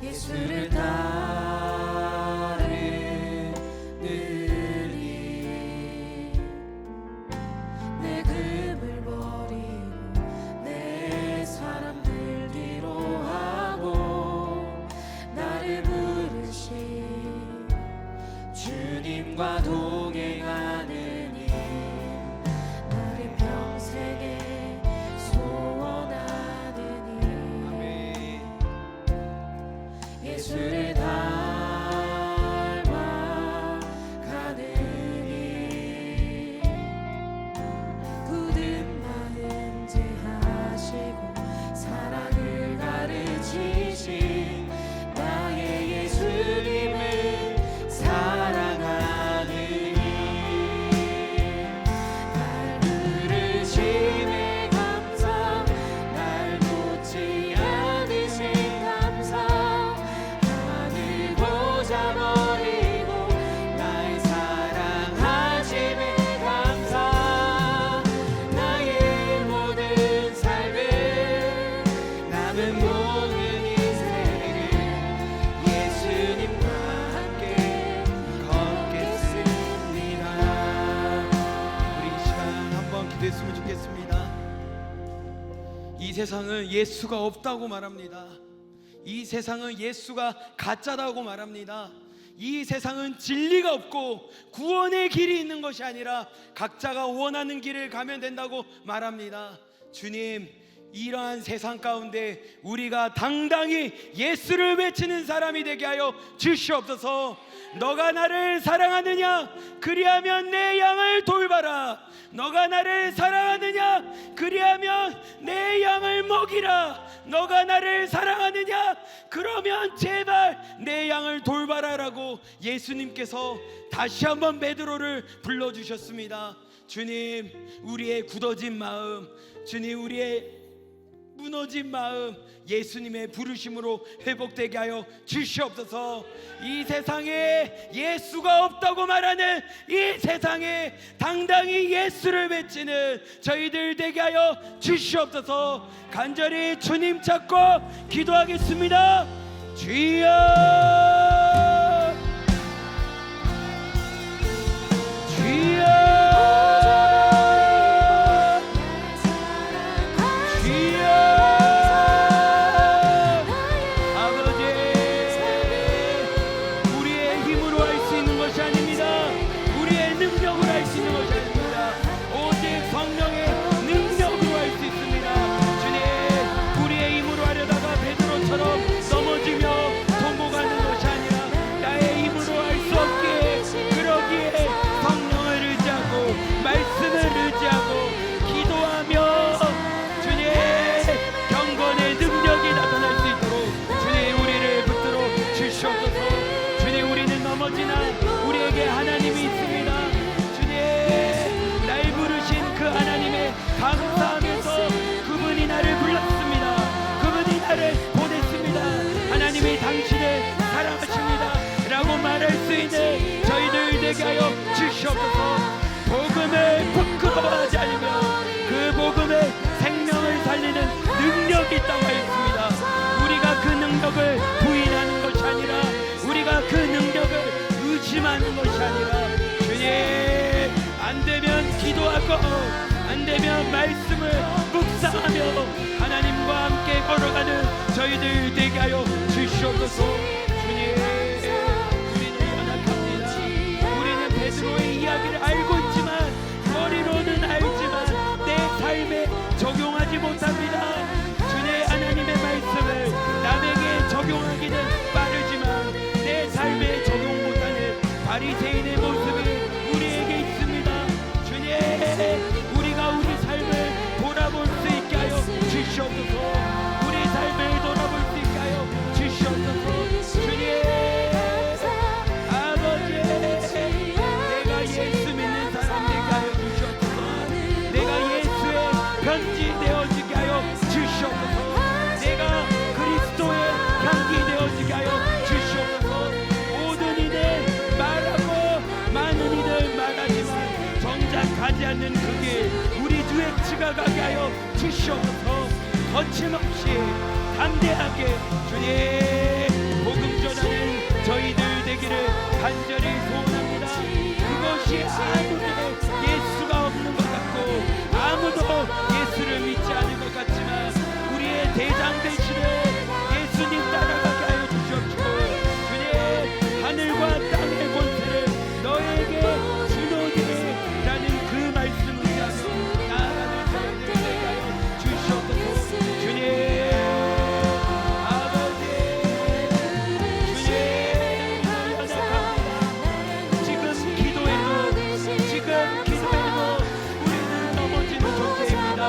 Speaker 2: 예수를 따르느니 내 금을 버리고 내 사람들 뒤로 하고 나를 부르신 주님과 동행하느니 나를 평생에 소원하느니 예수를 닮아가느니 굳은 마음 제하시고 사랑을 가르치신 나의 예수님을 사랑하느니 날 부르심에 감사 날 놓지 않으신 감사 버리고 날 사랑하심에 감사 나의 모든 삶을 남은 모든 인생을 예수님과 함께 걷겠습니다.
Speaker 1: 우리 이 시간 한번 기도했으면 좋겠습니다. 이 세상은 예수가 없다고 말합니다. 이 세상은 예수가 가짜다고 말합니다. 이 세상은 진리가 없고 구원의 길이 있는 것이 아니라 각자가 원하는 길을 가면 된다고 말합니다. 주님, 이러한 세상 가운데 우리가 당당히 예수를 외치는 사람이 되게 하여 주시옵소서. 너가 나를 사랑하느냐? 그리하면 내 양을 돌봐라. 너가 나를 사랑하느냐? 그리하면 내 양을 먹이라. 너가 나를 사랑하느냐? 그러면 제발 내 양을 돌봐라라고 예수님께서 다시 한번 베드로를 불러주셨습니다. 주님, 우리의 굳어진 마음, 주님, 우리의 무너진 마음 예수님의 부르심으로 회복되게 하여 주시옵소서. 이 세상에 예수가 없다고 말하는 이 세상에 당당히 예수를 외치는 저희들 되게 하여 주시옵소서. 간절히 주님 찾고 기도하겠습니다. 주여, 주여, 우리에게 하나님이 있습니다. 주님, 날 부르신 그 하나님의 감사하면서 그분이 나를 불렀습니다. 그분이 나를 보냈습니다. 하나님이 당신을 사랑하십니다 라고 말할 수 있는 저희들 되게 하여 주시옵소서. 복음을 부끄러워하지 않으며 그 복음의 생명을 살리는 능력이 있다고 하였습니다. 우리가 그 능력을 부인하는 것이
Speaker 3: 걸어가는 저희들 되게 하여 주시옵소서. 주님, 우리는 연약합니다. 우리는 베드로의 이야기를 알고 있지만, 머리로는 알지만 내 삶에 적용하지 못합니다. 주님, 하나님의 말씀을 남에게 적용하기는 빠르지만 내 삶에 적용 못하는 바리새인의 모습이 우리에게 있습니다. 주님, 우리가 우리 삶을 돌아볼 수 있게 하여 주시옵소서. 우리 삶을 돌아볼 수 있게 하여 주시옵소서. 주님, 아버지, 내가 예수 믿는 사람 되게 하여 주시옵소서. 내가 예수의 편지 되어지게 하여 주시옵소서. 내가 그리스도의 향기 되어지게 하여 주시옵소서. 모든 이들 말하고 많은 이들 말하지만 정작 가지 않는 그 길 우리 주 X가 가게 하여 주시옵소서. 거침없이 담대하게 주님 복음 전하는 저희들 되기를 간절히 소원합니다. 그것이 아무도 예수가 없는 것 같고 아무도 예수를 믿지 않은 것 같지만 우리의 대장 되시는 예수님 따라가게 하여 주시옵시고, 주님, 하늘과 땅의 권세를 너에게 주노니라는 그 말씀을 위하여 나아가는 저희들 되게 하여 주시옵소서. 주님, 아버지, 주님, 연약합니다. 지금 기도해도 우리는 넘어지는 존재입니다.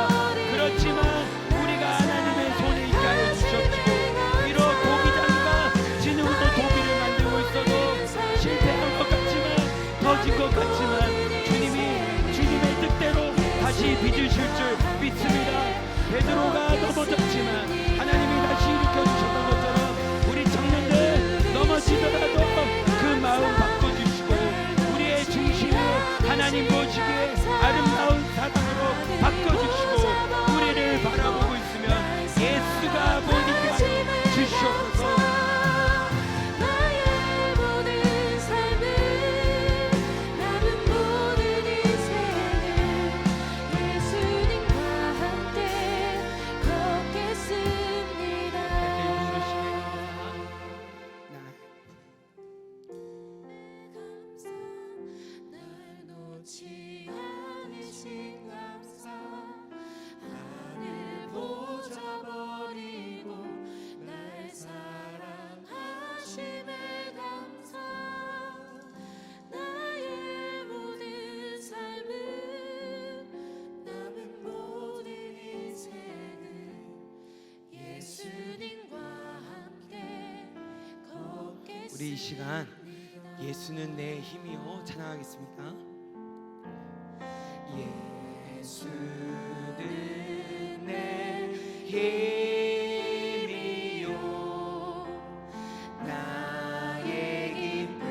Speaker 3: 그렇지만 우리가 하나님의 손에 있게 하여 주시옵시고, 비록 도기장이가 진흙으로 도기를 만들고 있어도 실패한 것 같지만 터진 것 같지만 주님의 뜻대로 다시 빚으실 줄 믿습니다. 베드로가 넘어졌지만 하나님이 다시 일으켜주셨던 것처럼 우리 청년들 넘어지더라도 그 마음 바꿔주시고 우리의 중심을 하나님 보시기에 아름다운 사랑으로 바꿔주시고 우리를 바라보고 있으면 예수가 보이게 하여 주시옵소서.
Speaker 2: 나의 모든 삶을 남은 모든 인생을 예수님과 함께 걷겠습니다. 날 놓지 않으신 감사, 하늘 보좌 버리고 날 사랑하심에 감사. 나의 모든 삶을 남은 모든 인생을 예수님과 함께 걷겠습니다.
Speaker 1: 우리 이 시간 예수는 내 힘이요 찬양하겠습니다. 예수는 내 힘이요 나의 기쁨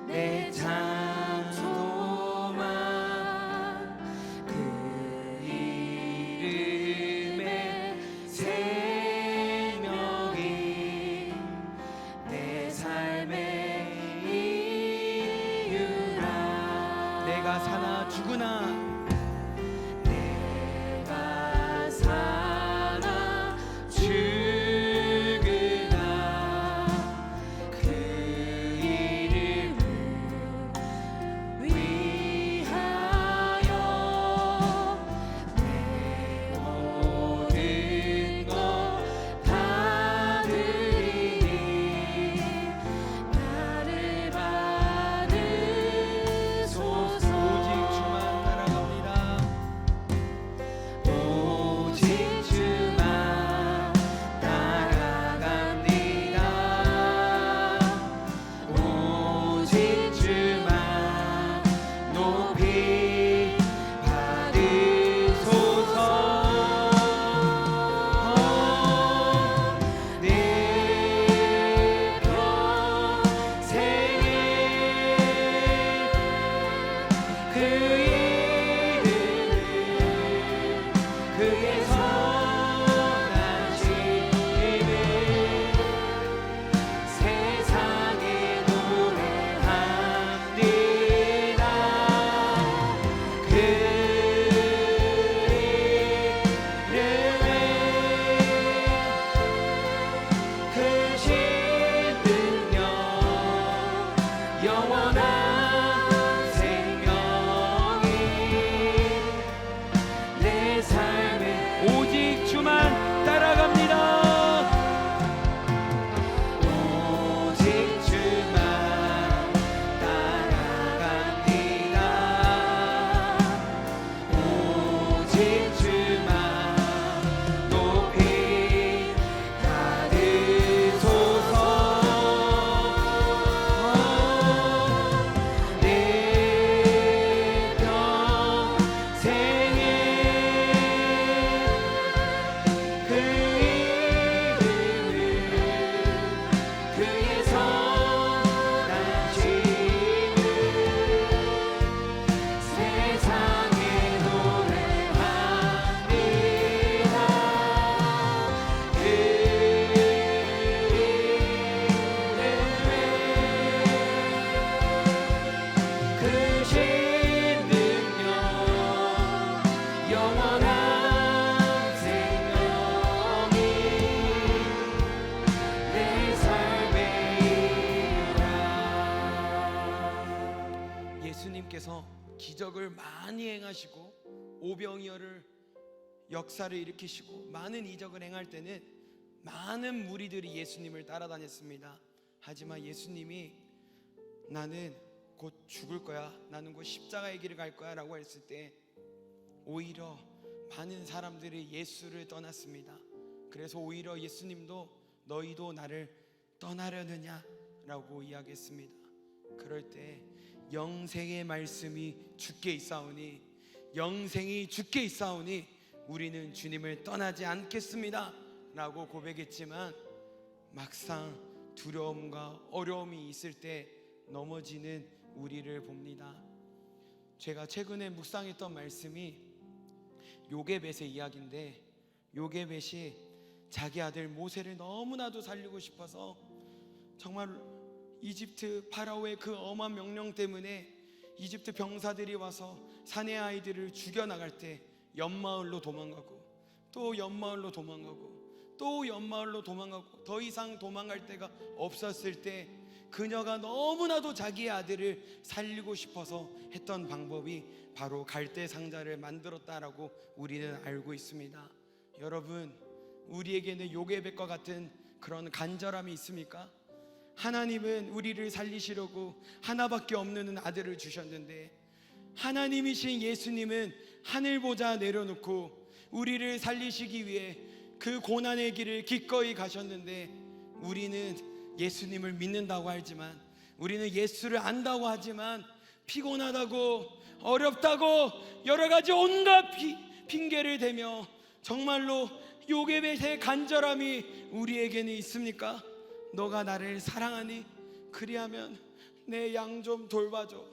Speaker 1: 내 찬송만 그 이름의 생명이 내 삶의 이유라. 내가 사나 죽으나 내가 사나 죽으나 그 이름을 위하여 내 모든 것 다 드리니 나를 받으소서. 오직 주만 따라가 기적을 많이 행하시고 오병이어를 역사를 일으키시고 많은 이적을 행할 때는 많은 무리들이 예수님을 따라다녔습니다. 하지만 예수님이 나는 곧 죽을 거야, 나는 곧 십자가의 길을 갈 거야 라고 했을 때 오히려 많은 사람들이 예수를 떠났습니다. 그래서 오히려 예수님도 너희도 나를 떠나려느냐 라고 이야기했습니다. 그럴 때 영생의 말씀이 주께 있사오니, 영생이 주께 있사오니 우리는 주님을 떠나지 않겠습니다 라고 고백했지만 막상 두려움과 어려움이 있을 때 넘어지는 우리를 봅니다. 제가 최근에 묵상했던 말씀이 요게벳의 이야기인데, 요게벳이 자기 아들 모세를 너무나도 살리고 싶어서 정말 이집트 파라오의 그 엄한 명령 때문에 이집트 병사들이 와서 사내 아이들을 죽여나갈 때 옆마을로 도망가고 또 옆마을로 도망가고 또 옆마을로 도망가고 더 이상 도망갈 데가 없었을 때 그녀가 너무나도 자기의 아들을 살리고 싶어서 했던 방법이 바로 갈대 상자를 만들었다라고 우리는 알고 있습니다. 여러분, 우리에게는 요게벳과 같은 그런 간절함이 있습니까? 하나님은 우리를 살리시려고 하나밖에 없는 아들을 주셨는데, 하나님이신 예수님은 하늘 보좌 내려놓고 우리를 살리시기 위해 그 고난의 길을 기꺼이 가셨는데, 우리는 예수님을 믿는다고 하지만, 우리는 예수를 안다고 하지만 피곤하다고 어렵다고 여러 가지 온갖 핑계를 대며 정말로 요게벳의 간절함이 우리에게는 있습니까? 너가 나를 사랑하니 그리하면 내 양 좀 돌봐줘.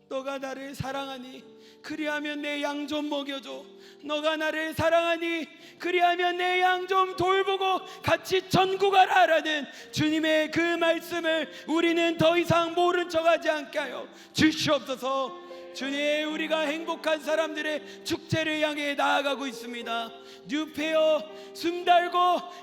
Speaker 1: 너가 나를 사랑하니 그리하면 내 양 좀 먹여줘. 너가 나를 사랑하니 그리하면 내 양 좀 돌보고 같이 전국하라라는 주님의 그 말씀을 우리는 더 이상 모른 척하지 않게 하여 주시옵소서. 주님, 우리가 행복한 사람들의 축제를 향해 나아가고 있습니다. 뉴페어, 숨달고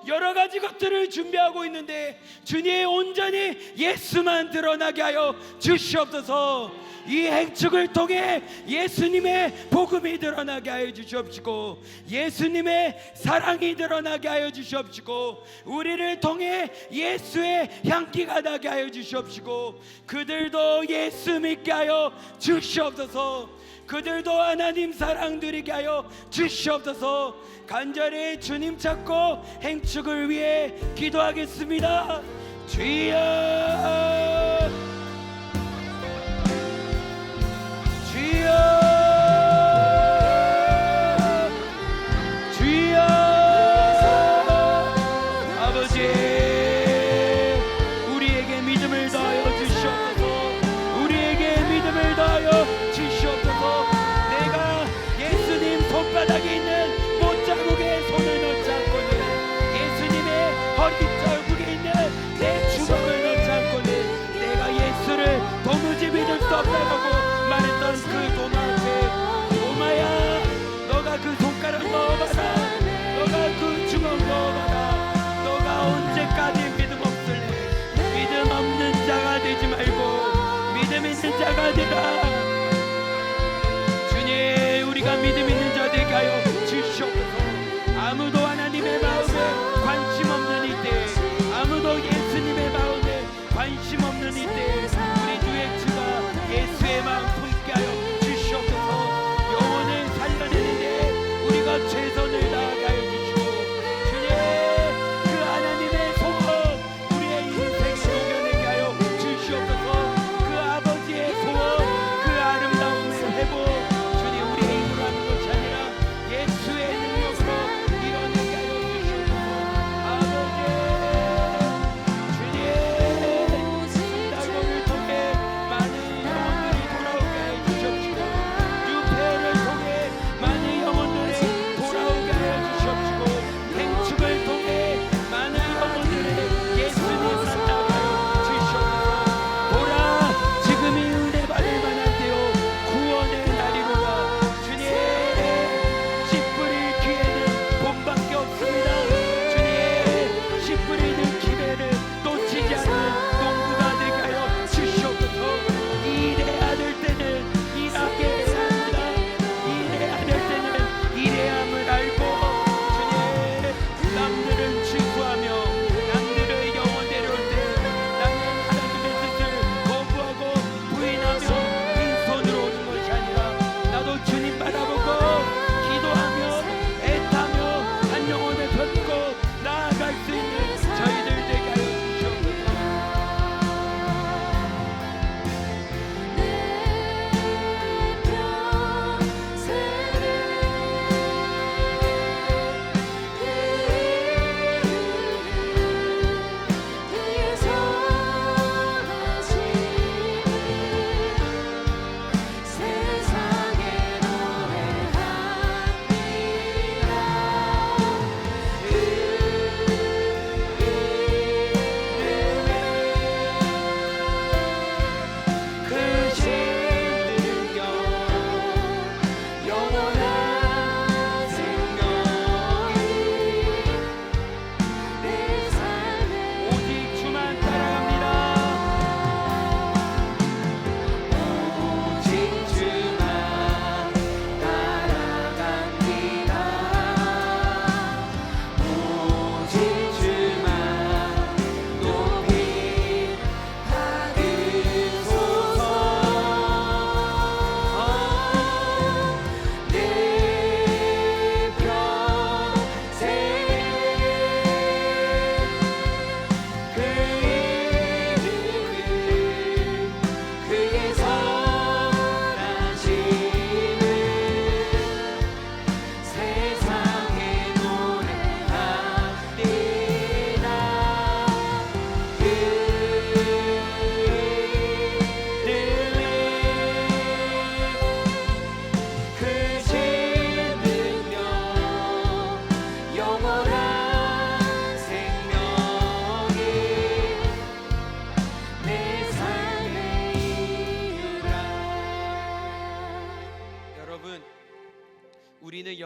Speaker 1: 여러 가지 것들을 준비하고 있는데 주님, 온전히 예수만 드러나게 하여 주시옵소서. 이 행축을 통해 예수님의 복음이 드러나게 하여 주시옵시고, 예수님의 사랑이 드러나게 하여 주시옵시고, 우리를 통해 예수의 향기가 나게 하여 주시옵시고, 그들도 예수 믿게 하여 주시옵소서. 그들도 하나님 사랑 드리게 하여 주시옵소서. 간절히 주님 찾고 행축을 위해 기도하겠습니다. 주여, 주여, 주여. 아버지, 우리에게 믿음을 더하여 주시옵소서. 우리에게 믿음을 더하여 주시옵소서. 내가 예수님 손바닥에 있는 못자국에 손을 넣지 않고는, 예수님의 허리자국에 있는 내 주먹을 넣지 않고는 내가 예수를 도무지 믿을 수 없다고 말했던 그 도마 앞에, 도마야, 너가 그 손가락 넣어봐라. 너가 그 주먹 넣어봐라. 너가 언제까지 믿음 없을래? 믿음 없는 자가 되지 말고 믿음 있는 자가 되라. 주님, 우리가 믿음 있는 자 되게 하여 주시옵소서. 아무도 하나님의 마음에 관심 없는 이때, 아무도 예수님의 마음에 관심 없는 이때 우리 뉴엑스가 예수의 마음 품게 하여 주시옵소서. 영혼을 살려내는데 우리가 최선을 다하게 하여 주시고, 주님, 그 하나님의 소원 우리의 인생에 녹여내게 하여 주시옵소서. 그 아버지의 소원, 그 아름다움의 회복, 주님, 우리의 힘으로 하는 것이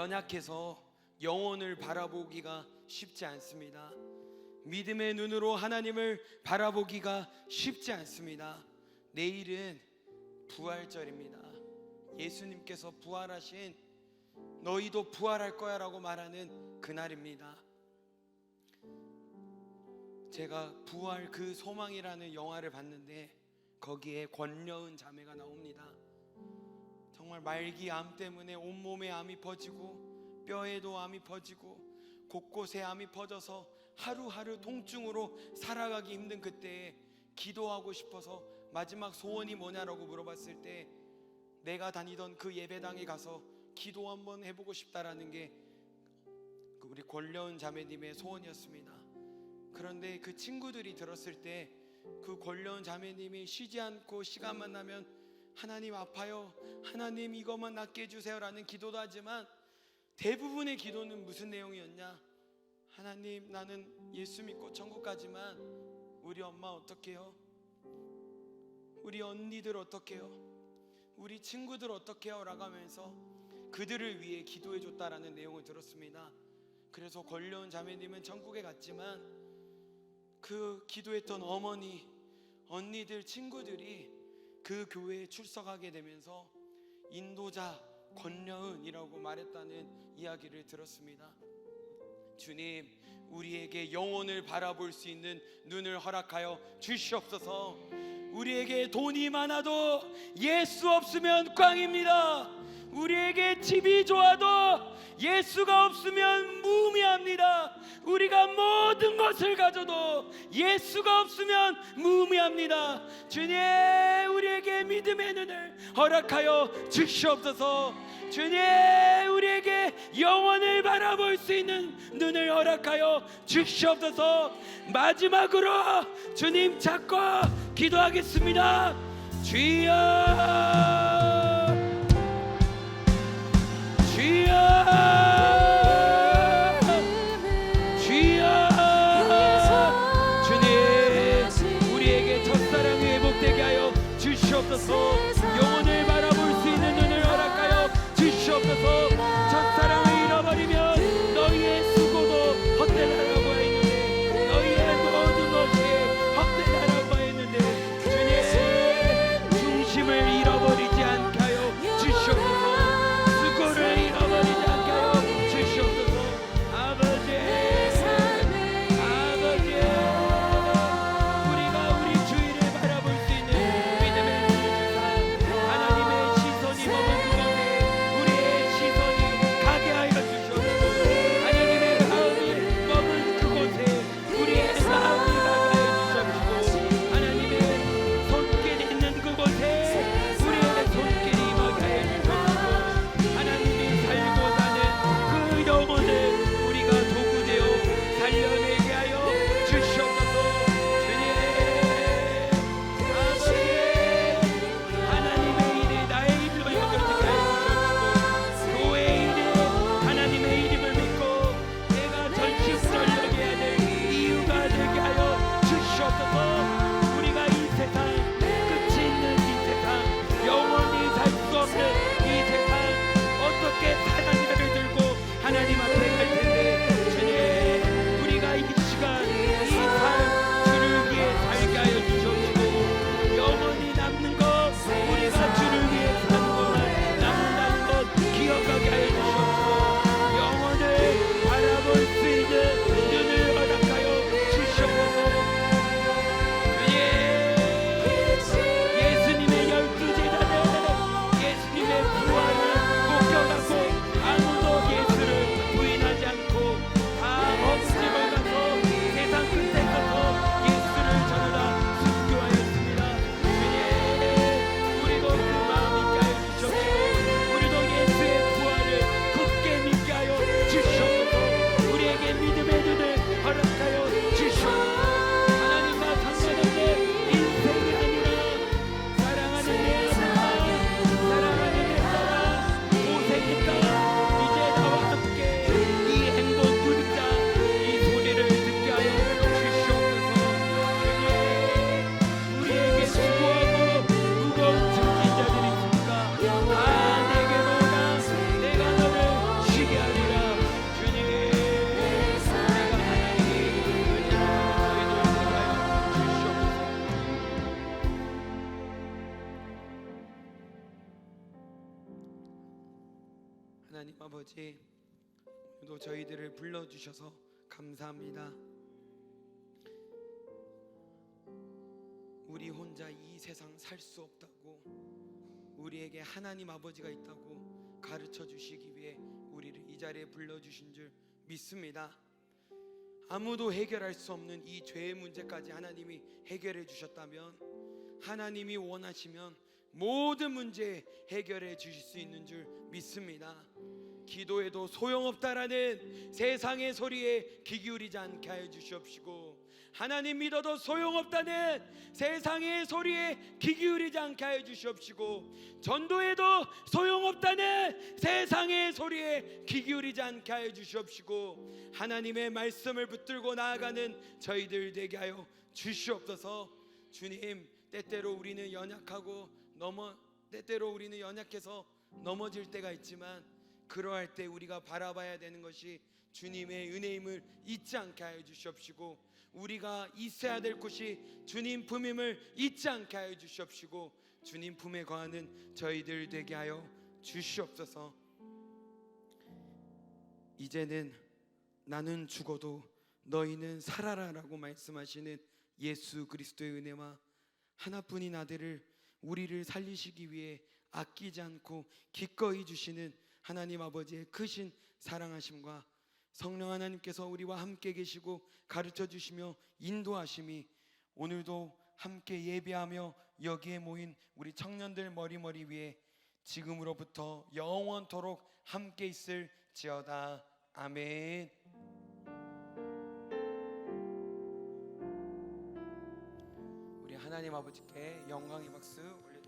Speaker 1: 연약해서 영혼을 바라보기가 쉽지 않습니다. 믿음의 눈으로 하나님을 바라보기가 쉽지 않습니다. 내일은 부활절입니다. 예수님께서 부활하신 너희도 부활할 거야 라고 말하는 그날입니다. 제가 부활 그 소망이라는 영화를 봤는데 거기에 권여은 자매가 나옵니다. 정말 말기 암 때문에 온몸에 암이 퍼지고 뼈에도 암이 퍼지고 곳곳에 암이 퍼져서 하루하루 통증으로 살아가기 힘든 그때에 기도하고 싶어서 마지막 소원이 뭐냐라고 물어봤을 때 내가 다니던 그 예배당에 가서 기도 한번 해보고 싶다라는 게 우리 권여은 자매님의 소원이었습니다. 그런데 그 친구들이 들었을 때 그 권여은 자매님이 쉬지 않고 시간만 나면 하나님 아파요, 하나님 이것만 낫게 해주세요 라는 기도도 하지만 대부분의 기도는 무슨 내용이었냐? 하나님 나는 예수 믿고 천국 가지만 우리 엄마 어떡해요? 우리 언니들 어떡해요? 우리 친구들 어떡해요? 라고 하면서 그들을 위해 기도해 줬다라는 내용을 들었습니다. 그래서 권여은 자매님은 천국에 갔지만 그 기도했던 어머니, 언니들, 친구들이 그 교회에 출석하게 되면서 인도자 권여은이라고 말했다는 이야기를 들었습니다. 주님, 우리에게 영혼을 바라볼 수 있는 눈을 허락하여 주시옵소서. 우리에게 돈이 많아도 예수 없으면 꽝입니다. 우리에게 집이 좋아도 예수가 없으면 무의미합니다. 우리가 모든 것을 가져도 예수가 없으면 무의미합니다. 주님, 우리에게 믿음의 눈을 허락하여 주시옵소서. 주님, 우리에게 영원을 바라볼 수 있는 눈을 허락하여 주시옵소서. 마지막으로 주님 찾고 기도하겠습니다. 주여, 주여, 주여. 주님, 우리에게 첫사랑이 회복되게 하여 주시옵소서. 영혼을 바라볼 수 있는 눈을 허락하여 주시옵소서. 첫사랑을 잃어버리면 너희의 수고도 헛되다라고 했는데, 너희의 모든 것이 헛되다라고 했는데, 주님 중심을 잃어버리지 않게 하여 주시옵소서. 수고를 잃어버리지 않게 하여 주시옵소서. 아버지, 아버지, 우리가 우리 주위를 바라볼 수 있는 믿음의 눈을 주사 하나님의 시선이 머문 그곳에 우리의 시선이 하나님 아버지, 오늘도 저희들을 불러주셔서 감사합니다. 우리 혼자 이 세상 살 수 없다고, 우리에게 하나님 아버지가 있다고 가르쳐 주시기 위해 우리를 이 자리에 불러주신 줄 믿습니다. 아무도 해결할 수 없는 이 죄의 문제까지 하나님이 해결해 주셨다면, 하나님이 원하시면 모든 문제 해결해 주실 수 있는 줄 믿습니다. 기도해도 소용없다라는 세상의 소리에 귀 기울이지 않게 하여 주시옵시고, 하나님 믿어도 소용없다는 세상의 소리에 귀 기울이지 않게 하여 주시옵시고, 전도해도 소용없다는 세상의 소리에 귀 기울이지 않게 하여 주시옵시고, 하나님의 말씀을 붙들고 나아가는 저희들 되게 하여 주시옵소서. 주님, 때때로 우리는 연약하고 때때로 우리는 연약해서 넘어질 때가 있지만, 그러할 때 우리가 바라봐야 되는 것이 주님의 은혜임을 잊지 않게 하여 주시옵시고, 우리가 있어야 될 곳이 주님 품임을 잊지 않게 하여 주시옵시고, 주님 품에 거하는 저희들 되게 하여 주시옵소서. 이제는 나는 죽어도 너희는 살아라라고 말씀하시는 예수 그리스도의 은혜와 하나뿐인 아들을 우리를 살리시기 위해 아끼지 않고 기꺼이 주시는 하나님 아버지의 크신 사랑하심과 성령 하나님께서 우리와 함께 계시고 가르쳐 주시며 인도하심이 오늘도 함께 예배하며 여기에 모인 우리 청년들 머리 위에 지금으로부터 영원토록 함께 있을지어다. 아멘. 우리 하나님 아버지께 영광의 박수 올려